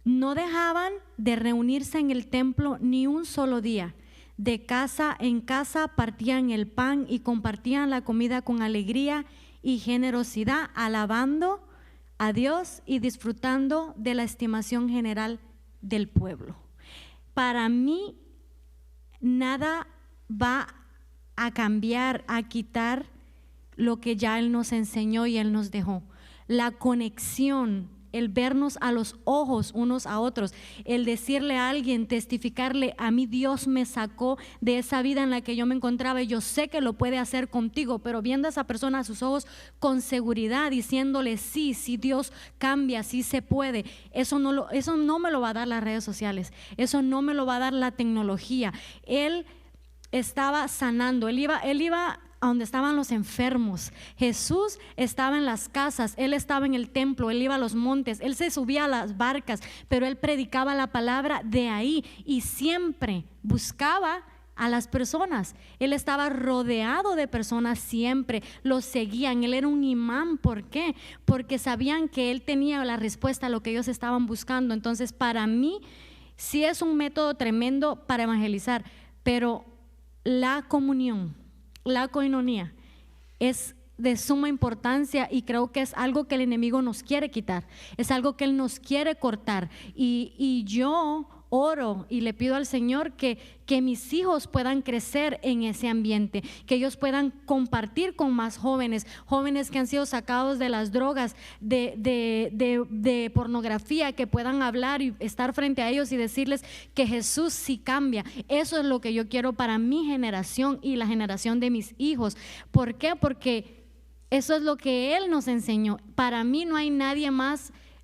no dejaban de reunirse en el templo ni un solo día. De casa en casa partían el pan y compartían la comida con alegría y generosidad, alabando a Dios y disfrutando de la estimación general del pueblo. Para mí, nada va a cambiar, a quitar lo que ya Él nos enseñó y Él nos dejó. La conexión, el vernos a los ojos unos a otros, el decirle a alguien, testificarle: a mí Dios me sacó de esa vida en la que yo me encontraba y yo sé que lo puede hacer contigo, pero viendo a esa persona a sus ojos con seguridad, diciéndole sí Dios cambia, sí se puede. Eso no me lo va a dar las redes sociales, eso no me lo va a dar la tecnología. Él estaba sanando, él iba a donde estaban los enfermos. Jesús estaba en las casas, Él estaba en el templo, Él iba a los montes, Él se subía a las barcas, pero Él predicaba la palabra de ahí y siempre buscaba a las personas. Él estaba rodeado de personas siempre, los seguían. Él era un imán. ¿Por qué? Porque sabían que Él tenía la respuesta a lo que ellos estaban buscando. Entonces, para mí sí es un método tremendo para evangelizar, pero la comunión, la coinonía, es de suma importancia y creo que es algo que el enemigo nos quiere quitar, es algo que Él nos quiere cortar. Y yo oro y le pido al Señor que mis hijos puedan crecer en ese ambiente, que ellos puedan compartir con más jóvenes que han sido sacados de las drogas, de pornografía, que puedan hablar y estar frente a ellos y decirles que Jesús sí cambia. Eso es lo que yo quiero para mi generación y la generación de mis hijos. ¿Por qué? Porque eso es lo que Él nos enseñó. Para mí no hay nadie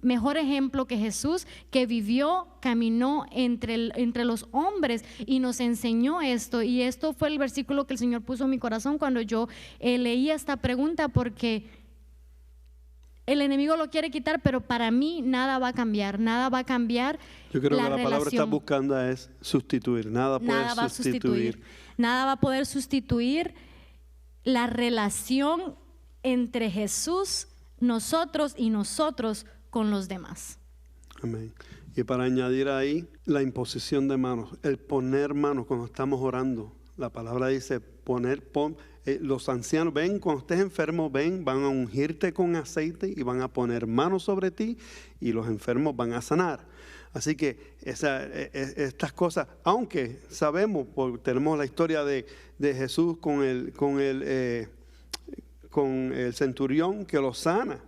mejor ejemplo que Jesús, que vivió, caminó entre los hombres y nos enseñó esto. Y esto fue el versículo que el Señor puso en mi corazón cuando yo leía esta pregunta, porque el enemigo lo quiere quitar, pero para mí nada va a cambiar. Yo creo que la palabra que está buscando es sustituir. Nada va a sustituir. Nada va a poder sustituir la relación entre Jesús, nosotros y nosotros con los demás. Amén. Y para añadir ahí, la imposición de manos, el poner manos cuando estamos orando. La palabra dice los ancianos, ven, cuando estés enfermo, van a ungirte con aceite y van a poner manos sobre ti y los enfermos van a sanar. Así que estas cosas, aunque sabemos, tenemos la historia de Jesús con el centurión que lo sana.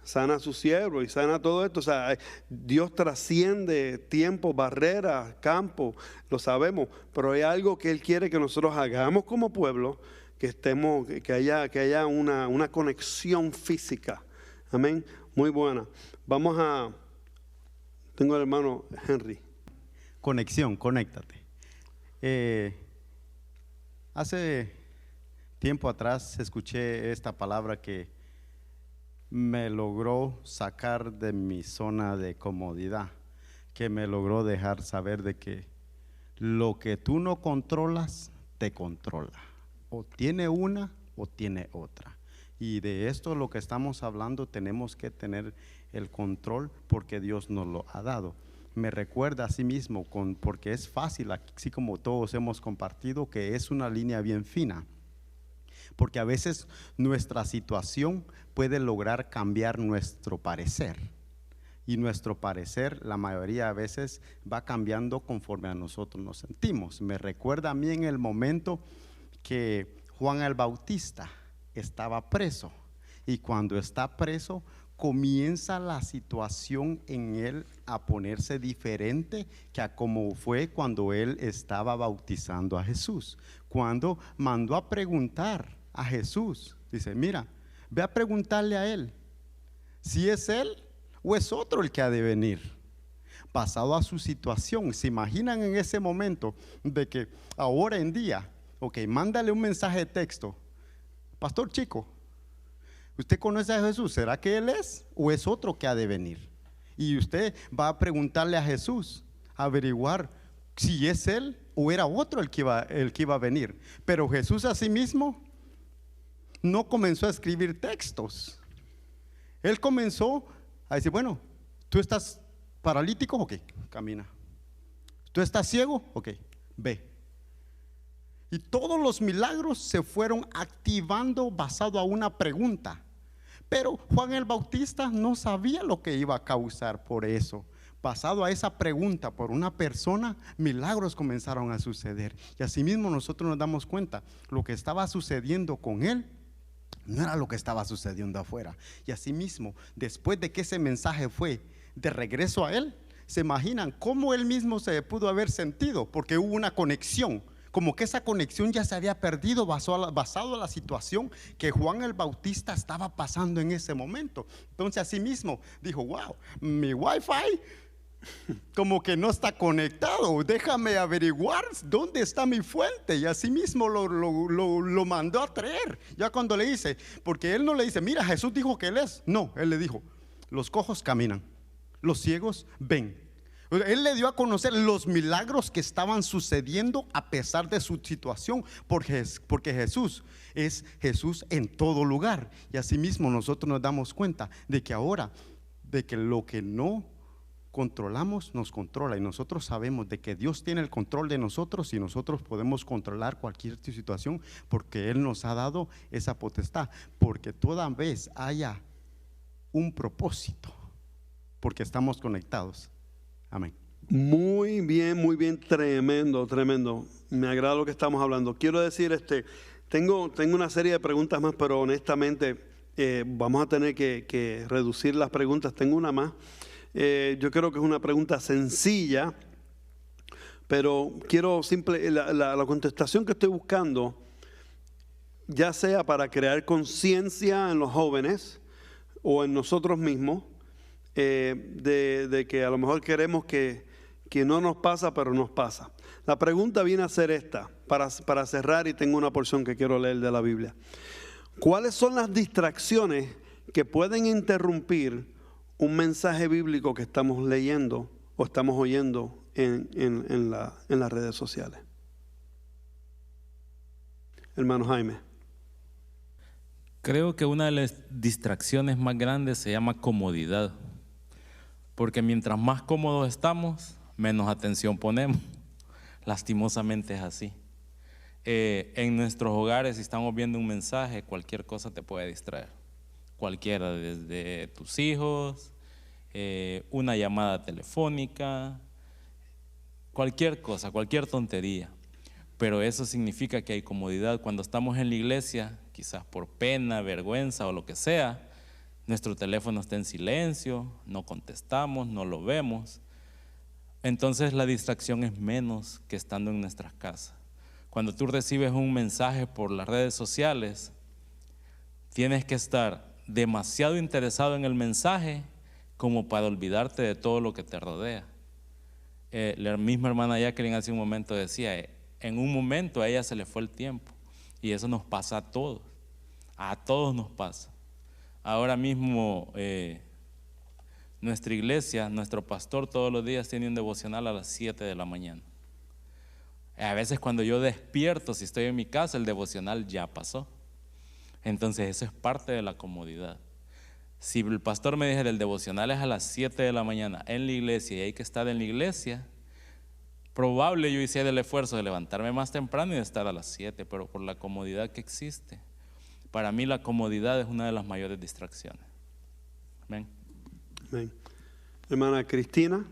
sana a su siervo y sana todo esto. O sea, Dios trasciende tiempo, barreras, campo, lo sabemos, pero hay algo que Él quiere que nosotros hagamos como pueblo, que estemos, que haya una conexión física. Amén. Muy buena. Tengo al hermano Henry. Conexión, conéctate. Hace tiempo atrás escuché esta palabra que me logró sacar de mi zona de comodidad, que me logró dejar saber de que lo que tú no controlas, te controla. O tiene una o tiene otra. Y de esto lo que estamos hablando, tenemos que tener el control porque Dios nos lo ha dado. Me recuerda a sí mismo, porque es fácil, así como todos hemos compartido, que es una línea bien fina. Porque a veces nuestra situación puede lograr cambiar nuestro parecer. Y nuestro parecer, la mayoría de veces, va cambiando conforme a nosotros nos sentimos. Me recuerda a mí en el momento que Juan el Bautista estaba preso. Y cuando está preso, comienza la situación en él a ponerse diferente que a como fue cuando él estaba bautizando a Jesús. Cuando mandó a preguntar a Jesús, dice, mira, ve a preguntarle a él si es él o es otro el que ha de venir. Pasado a su situación, ¿se imaginan en ese momento de que ahora en día, ok, mándale un mensaje de texto, Pastor Chico, ¿usted conoce a Jesús? ¿Será que Él es o es otro que ha de venir? Y usted va a preguntarle a Jesús, a averiguar si es Él o era otro el que iba a venir. Pero Jesús a sí mismo no comenzó a escribir textos. Él comenzó a decir, bueno, tú estás paralítico, ok, camina. Tú estás ciego, ok, ve. Y todos los milagros se fueron activando basado a una pregunta. Pero Juan el Bautista no sabía lo que iba a causar por eso. Basado a esa pregunta por una persona, milagros comenzaron a suceder. Y asimismo nosotros nos damos cuenta, lo que estaba sucediendo con él no era lo que estaba sucediendo afuera. Y asimismo, después de que ese mensaje fue de regreso a él, se imaginan cómo él mismo se pudo haber sentido, porque hubo una conexión. Como que esa conexión ya se había perdido basado a la situación que Juan el Bautista estaba pasando en ese momento. Entonces así mismo dijo, wow, mi wifi como que no está conectado, déjame averiguar dónde está mi fuente. Y así mismo lo mandó a traer. Ya cuando le dice, porque él no le dice, mira, Jesús dijo que él es. No, él le dijo, los cojos caminan, los ciegos ven. Él le dio a conocer los milagros que estaban sucediendo a pesar de su situación, porque Jesús es Jesús en todo lugar. Y asimismo nosotros nos damos cuenta de que ahora, de que lo que no controlamos nos controla, y nosotros sabemos de que Dios tiene el control de nosotros y nosotros podemos controlar cualquier situación porque Él nos ha dado esa potestad, porque toda vez haya un propósito, porque estamos conectados. Amén. Muy bien, tremendo. Me agrada lo que estamos hablando. Quiero decir, tengo una serie de preguntas más, pero honestamente vamos a tener que reducir las preguntas. Tengo una más. Yo creo que es una pregunta sencilla, pero quiero la contestación que estoy buscando, ya sea para crear conciencia en los jóvenes o en nosotros mismos, de que a lo mejor queremos que no nos pasa, pero nos pasa. La pregunta viene a ser esta, para cerrar, y tengo una porción que quiero leer de la Biblia. ¿Cuáles son las distracciones que pueden interrumpir un mensaje bíblico que estamos leyendo o estamos oyendo en las redes sociales? Hermano Jaime. Creo que una de las distracciones más grandes se llama comodidad. Porque mientras más cómodos estamos, menos atención ponemos. Lastimosamente es así. En nuestros hogares, si estamos viendo un mensaje, cualquier cosa te puede distraer. Cualquiera, desde tus hijos, una llamada telefónica, cualquier cosa, cualquier tontería. Pero eso significa que hay comodidad. Cuando estamos en la iglesia, quizás por pena, vergüenza o lo que sea, Nuestro teléfono está en silencio, no contestamos, no lo vemos. Entonces la distracción es menos que estando en nuestras casas. Cuando tú recibes un mensaje por las redes sociales, tienes que estar demasiado interesado en el mensaje como para olvidarte de todo lo que te rodea. La misma hermana Jacqueline hace un momento decía, en un momento a ella se le fue el tiempo, y eso nos pasa a todos nos pasa. Ahora mismo nuestra iglesia, nuestro pastor todos los días tiene un devocional a las 7 de la mañana. A veces cuando yo despierto, si estoy en mi casa, el devocional ya pasó. Entonces eso es parte de la comodidad. Si el pastor me dice el devocional es a las 7 de la mañana en la iglesia y hay que estar en la iglesia, probable yo hiciera el esfuerzo de levantarme más temprano y de estar a las 7, pero por la comodidad que existe. Para mí la comodidad es una de las mayores distracciones. Amén. Amén. Hermana Cristina.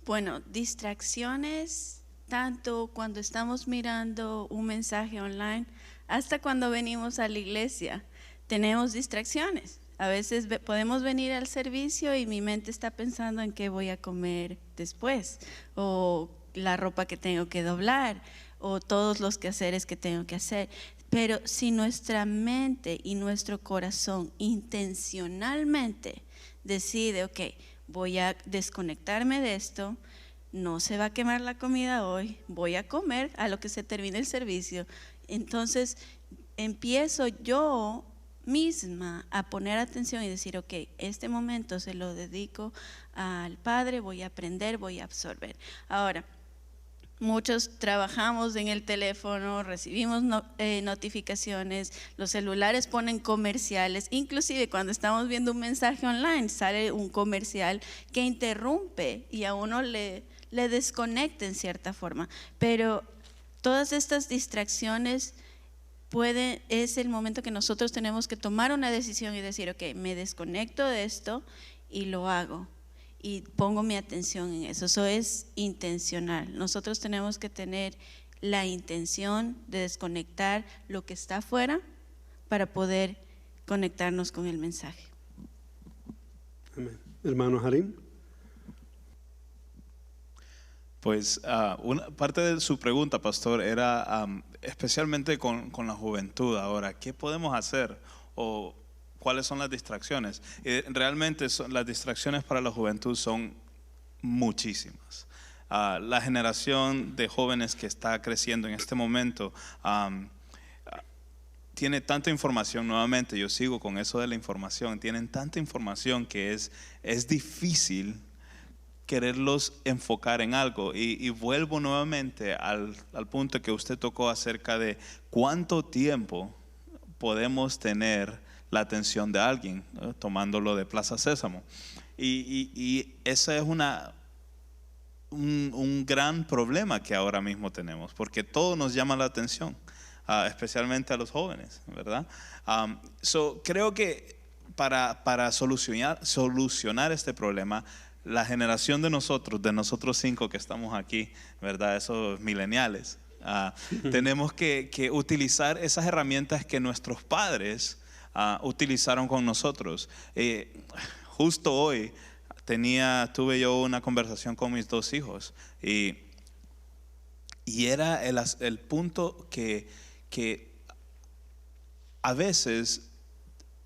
Bueno, distracciones tanto cuando estamos mirando un mensaje online hasta cuando venimos a la iglesia. Tenemos distracciones. A veces podemos venir al servicio y mi mente está pensando en qué voy a comer después, o la ropa que tengo que doblar, o todos los quehaceres que tengo que hacer. Pero si nuestra mente y nuestro corazón intencionalmente decide, ok, voy a desconectarme de esto, no se va a quemar la comida hoy, voy a comer a lo que se termine el servicio. Entonces empiezo yo misma a poner atención y decir, ok, este momento se lo dedico al Padre, voy a aprender, voy a absorber. Ahora, muchos trabajamos en el teléfono, recibimos notificaciones, los celulares ponen comerciales, inclusive cuando estamos viendo un mensaje online sale un comercial que interrumpe y a uno le desconecta en cierta forma. Pero todas estas distracciones es el momento que nosotros tenemos que tomar una decisión y decir, ok, me desconecto de esto y lo hago. Y pongo mi atención en eso. Eso es intencional. Nosotros tenemos que tener la intención de desconectar lo que está afuera para poder conectarnos con el mensaje. Amén. Hermano Harim. Pues una parte de su pregunta, pastor, era especialmente con la juventud ahora. ¿Qué podemos hacer? ¿O cuáles son las distracciones? Realmente las distracciones para la juventud son muchísimas. La generación de jóvenes que está creciendo en este momento tiene tanta información. Nuevamente yo sigo con eso de la información. Tienen tanta información que es difícil quererlos enfocar en algo. Y vuelvo nuevamente al punto que usted tocó acerca de cuánto tiempo podemos tener la atención de alguien, ¿no? Tomándolo de Plaza Sésamo. Y ese es un gran problema que ahora mismo tenemos, porque todo nos llama la atención, especialmente a los jóvenes, ¿verdad? Creo que para solucionar este problema, la generación de nosotros 5 que estamos aquí, ¿verdad? Esos millennials, tenemos que utilizar esas herramientas que nuestros padres utilizaron con nosotros. Justo hoy tuve yo una conversación con mis 2 hijos y era el punto que a veces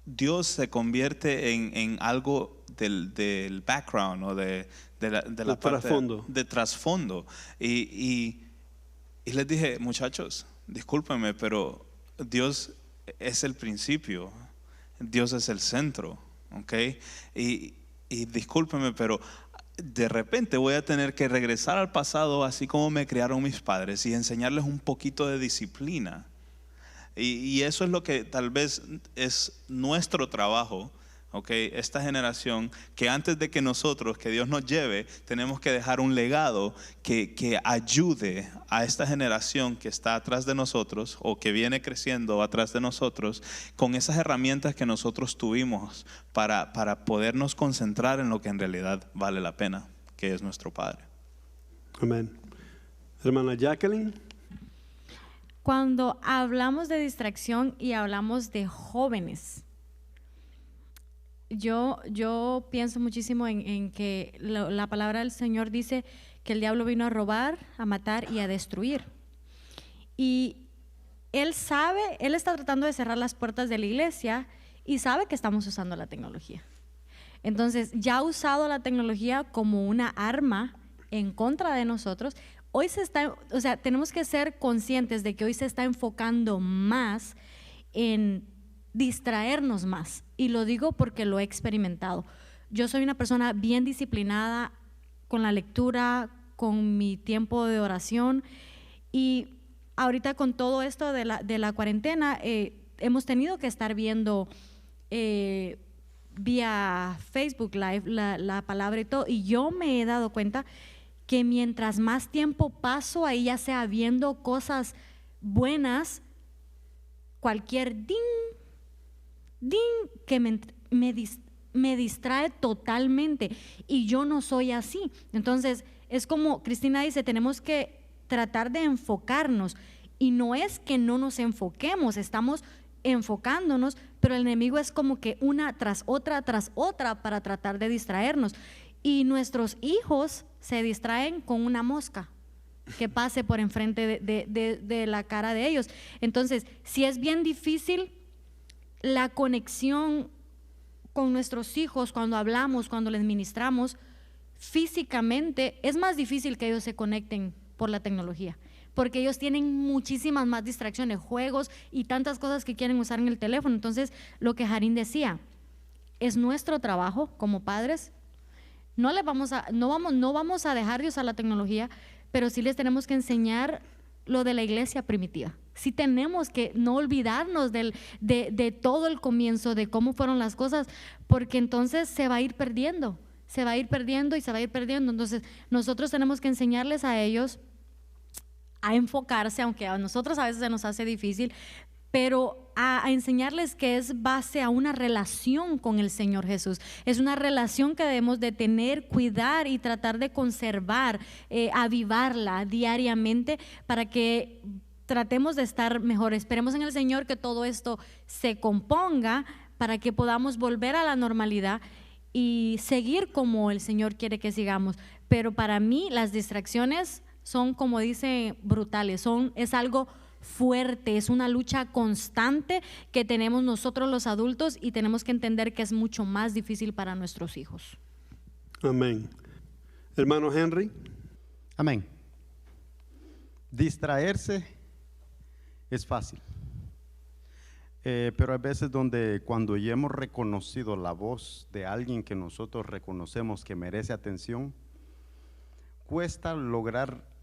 Dios se convierte en algo del background o de la parte de trasfondo. Y les dije, muchachos, discúlpenme, pero Dios es el principio, Dios es el centro, ¿ok? Y discúlpenme, pero de repente voy a tener que regresar al pasado, así como me criaron mis padres, y enseñarles un poquito de disciplina. Y eso es lo que tal vez es nuestro trabajo, ¿ok? Esta generación, que antes de que Dios nos lleve, tenemos que dejar un legado que ayude a esta generación que está atrás de nosotros o que viene creciendo atrás de nosotros, con esas herramientas que nosotros tuvimos para podernos concentrar en lo que en realidad vale la pena, que es nuestro Padre. Amén. Hermana Jacqueline. Cuando hablamos de distracción y hablamos de jóvenes, Yo pienso muchísimo en que la palabra del Señor dice que el diablo vino a robar, a matar y a destruir. Y él sabe, él está tratando de cerrar las puertas de la iglesia y sabe que estamos usando la tecnología. Entonces, ya ha usado la tecnología como una arma en contra de nosotros. Hoy tenemos que ser conscientes de que hoy se está enfocando más en distraernos más. Y lo digo porque lo he experimentado. Yo soy una persona bien disciplinada con la lectura, con mi tiempo de oración, y ahorita con todo esto de la cuarentena, hemos tenido que estar viendo vía Facebook Live la palabra y todo, y yo me he dado cuenta que mientras más tiempo paso ahí, ya sea viendo cosas buenas, cualquier ding que me distrae totalmente, y yo no soy así. Entonces es como Cristina dice, tenemos que tratar de enfocarnos, y no es que no nos enfoquemos, estamos enfocándonos, pero el enemigo es como que una tras otra para tratar de distraernos, y nuestros hijos se distraen con una mosca que pase por enfrente de la cara de ellos. Entonces, si es bien difícil la conexión con nuestros hijos cuando hablamos, cuando les ministramos físicamente, es más difícil que ellos se conecten por la tecnología, porque ellos tienen muchísimas más distracciones, juegos y tantas cosas que quieren usar en el teléfono. Entonces, lo que Harín decía, es nuestro trabajo como padres. No vamos a dejar de usar la tecnología, pero sí les tenemos que enseñar lo de la iglesia primitiva. Sí tenemos que no olvidarnos de todo el comienzo, de cómo fueron las cosas, porque entonces se va a ir perdiendo. Entonces nosotros tenemos que enseñarles a ellos a enfocarse, aunque a nosotros a veces se nos hace difícil, pero a enseñarles que es base a una relación con el Señor Jesús. Es una relación que debemos de tener, cuidar y tratar de conservar, avivarla diariamente para que tratemos de estar mejor. Esperemos en el Señor que todo esto se componga para que podamos volver a la normalidad y seguir como el Señor quiere que sigamos. Pero para mí las distracciones son, como dice, brutales, es algo fuerte, es una lucha constante que tenemos nosotros los adultos, y tenemos que entender que es mucho más difícil para nuestros hijos. Amén. Hermano Henry. Amén. Distraerse es fácil, pero hay veces donde cuando ya hemos reconocido la voz de alguien que nosotros reconocemos que merece atención, cuesta lograr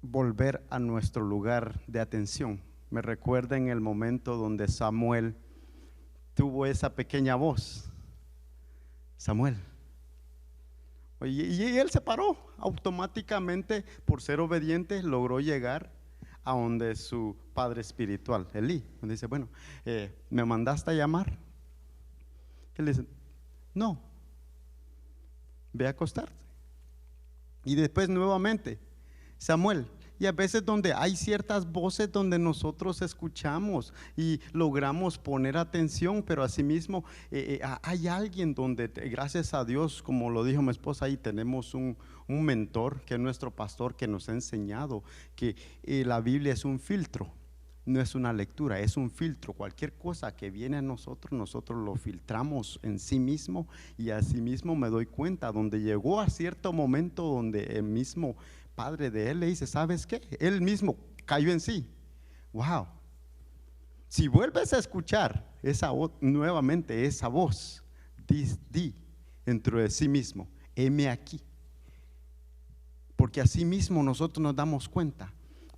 volver a nuestro lugar de atención. Me recuerda en el momento donde Samuel tuvo esa pequeña voz. Samuel. Y él se paró automáticamente, por ser obediente, logró llegar a donde su padre espiritual, Elí. Donde dice, bueno, ¿me mandaste a llamar? Él dice, no, ve a acostarte. Y después nuevamente, Samuel. Y a veces donde hay ciertas voces donde nosotros escuchamos y logramos poner atención, pero asimismo hay alguien donde, gracias a Dios, como lo dijo mi esposa, ahí tenemos un mentor que es nuestro pastor, que nos ha enseñado que la Biblia es un filtro, no es una lectura, es un filtro. Cualquier cosa que viene a nosotros lo filtramos en sí mismo, y asimismo me doy cuenta donde llegó a cierto momento donde el mismo padre de él le dice, ¿sabes qué? Él mismo cayó en sí. Wow. Si vuelves a escuchar nuevamente esa voz, di dentro de sí mismo, heme aquí. Porque así mismo nosotros nos damos cuenta,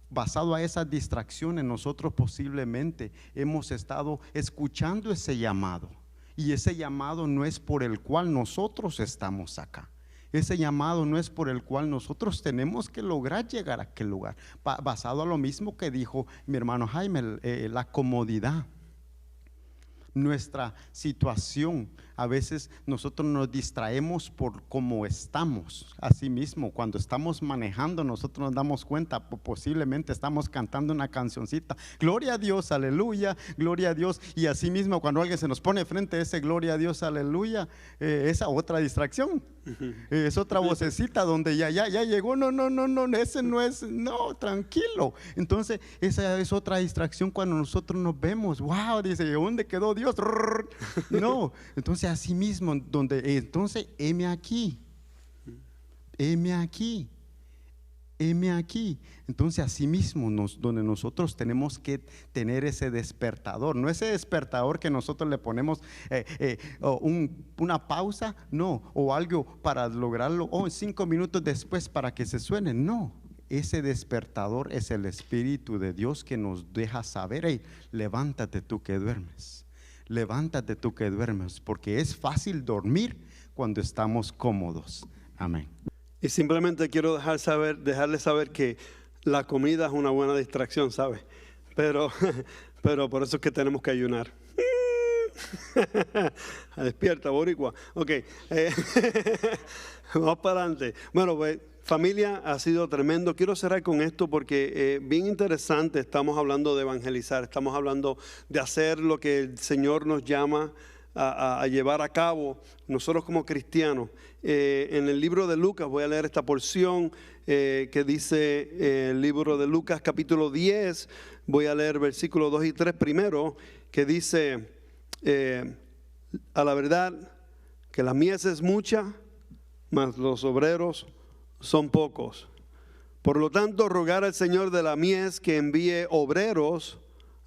basado a esas distracciones, nosotros posiblemente hemos estado escuchando ese llamado, y ese llamado no es por el cual nosotros estamos acá. Ese llamado no es por el cual nosotros tenemos que lograr llegar a aquel lugar. Basado a lo mismo que dijo mi hermano Jaime, la comodidad. Nuestra situación a veces nosotros nos distraemos por cómo estamos. Así mismo, cuando estamos manejando, nosotros nos damos cuenta, posiblemente estamos cantando una cancioncita, gloria a Dios, aleluya, gloria a Dios, y así mismo cuando alguien se nos pone frente a ese gloria a Dios, aleluya, esa otra distracción, es otra vocecita donde ya llegó, no, ese no es, no, tranquilo. Entonces esa es otra distracción cuando nosotros nos vemos, wow, dice, ¿dónde quedó Dios? No, entonces así mismo, entonces heme aquí. Entonces así mismo donde nosotros tenemos que tener ese despertador, no ese despertador que nosotros le ponemos una pausa, no, o algo para lograrlo, 5 minutos después para que se suene, no. Ese despertador es el Espíritu de Dios que nos deja saber, hey, levántate tú que duermes, porque es fácil dormir cuando estamos cómodos. Amén. Y simplemente quiero dejarles saber que la comida es una buena distracción, ¿sabes? Pero por eso es que tenemos que ayunar. Despierta, boricua. Ok, vamos para adelante. Bueno, pues familia, ha sido tremendo. Quiero cerrar con esto porque bien interesante. Estamos hablando de evangelizar, estamos hablando de hacer lo que el Señor nos llama a llevar a cabo nosotros como cristianos. En el libro de Lucas, voy a leer esta porción que dice el libro de Lucas capítulo 10, voy a leer versículos 2 y 3 primero, que dice, a la verdad que la mies es mucha, mas los obreros son pocos. Por lo tanto, rogar al Señor de la mies que envíe obreros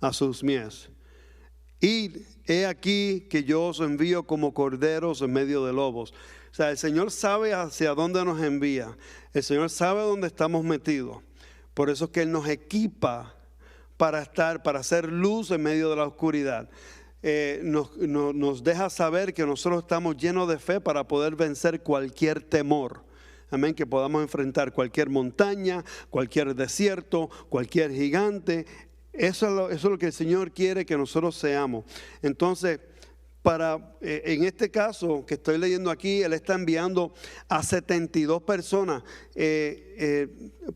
a sus mies. Y he aquí que yo os envío como corderos en medio de lobos. O sea, el Señor sabe hacia dónde nos envía. El Señor sabe dónde estamos metidos. Por eso es que Él nos equipa para hacer luz en medio de la oscuridad. Nos deja saber que nosotros estamos llenos de fe para poder vencer cualquier temor. Amén, que podamos enfrentar cualquier montaña, cualquier desierto, cualquier gigante. Eso es lo que el Señor quiere que nosotros seamos. Entonces, en este caso que estoy leyendo aquí, Él está enviando a 72 personas.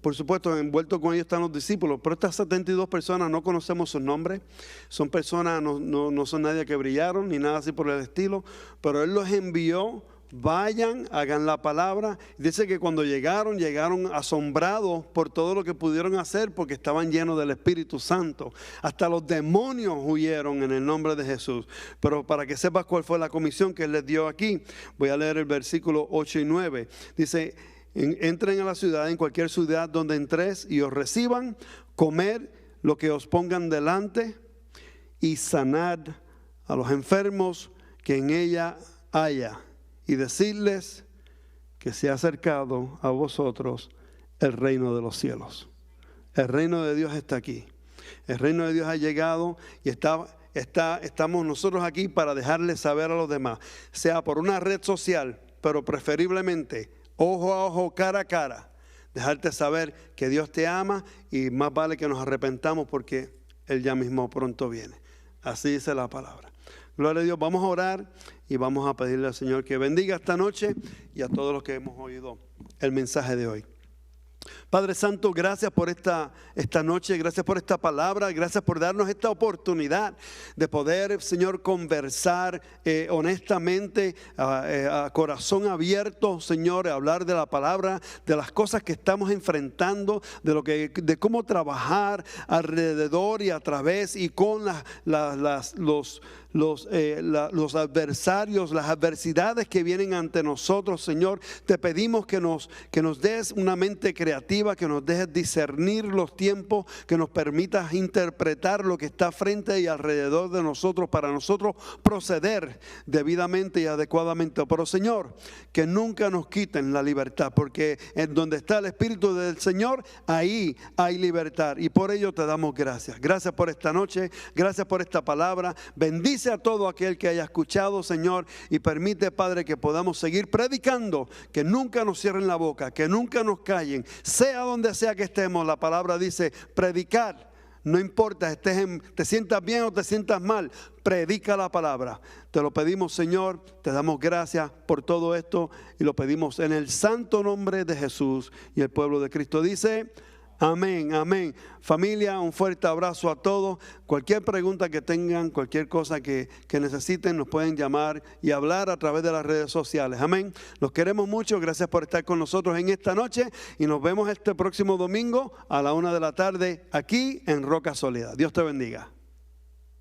Por supuesto, envueltos con ellos están los discípulos, pero estas 72 personas no conocemos sus nombres. Son personas, no son nadie que brillaron, ni nada así por el estilo, pero Él los envió. Vayan, hagan la palabra. Dice que cuando llegaron asombrados por todo lo que pudieron hacer, porque estaban llenos del Espíritu Santo. Hasta los demonios huyeron en el nombre de Jesús. Pero para que sepas cuál fue la comisión que Él les dio aquí, voy a leer el versículo 8 y 9. Dice, entren a la ciudad, en cualquier ciudad donde entréis y os reciban, comed lo que os pongan delante y sanad a los enfermos que en ella haya. Y decirles que se ha acercado a vosotros el reino de los cielos. El reino de Dios está aquí. El reino de Dios ha llegado y estamos nosotros aquí para dejarles saber a los demás. Sea por una red social, pero preferiblemente ojo a ojo, cara a cara. Dejarte saber que Dios te ama y más vale que nos arrepentamos porque Él ya mismo pronto viene. Así dice la palabra. Gloria a Dios, vamos a orar y vamos a pedirle al Señor que bendiga esta noche y a todos los que hemos oído el mensaje de hoy. Padre Santo, gracias por esta noche, gracias por esta palabra, gracias por darnos esta oportunidad de poder, Señor, conversar honestamente, a corazón abierto, Señor, hablar de la palabra, de las cosas que estamos enfrentando, de cómo trabajar alrededor y a través y con los adversarios, las adversidades que vienen ante nosotros. Señor, te pedimos que nos des una mente creativa, que nos dejes discernir los tiempos, que nos permitas interpretar lo que está frente y alrededor de nosotros para nosotros proceder debidamente y adecuadamente. Pero Señor, que nunca nos quiten la libertad, porque en donde está el Espíritu del Señor, ahí hay libertad, y por ello te damos gracias. Gracias por esta noche, gracias por esta palabra. Bendice a todo aquel que haya escuchado, Señor, y permite, Padre, que podamos seguir predicando, que nunca nos cierren la boca, que nunca nos callen, sea donde sea que estemos. La palabra dice: predicar No importa, te sientas bien o te sientas mal, predica la palabra. Te lo pedimos, Señor, te damos gracias por todo esto y lo pedimos en el santo nombre de Jesús. Y el pueblo de Cristo dice, amén, amén. Familia, un fuerte abrazo a todos. Cualquier pregunta que tengan, cualquier cosa que necesiten, nos pueden llamar y hablar a través de las redes sociales. Amén. Los queremos mucho. Gracias por estar con nosotros en esta noche y nos vemos este próximo domingo a la 1 de la tarde aquí en Roca Sólida. Dios te bendiga.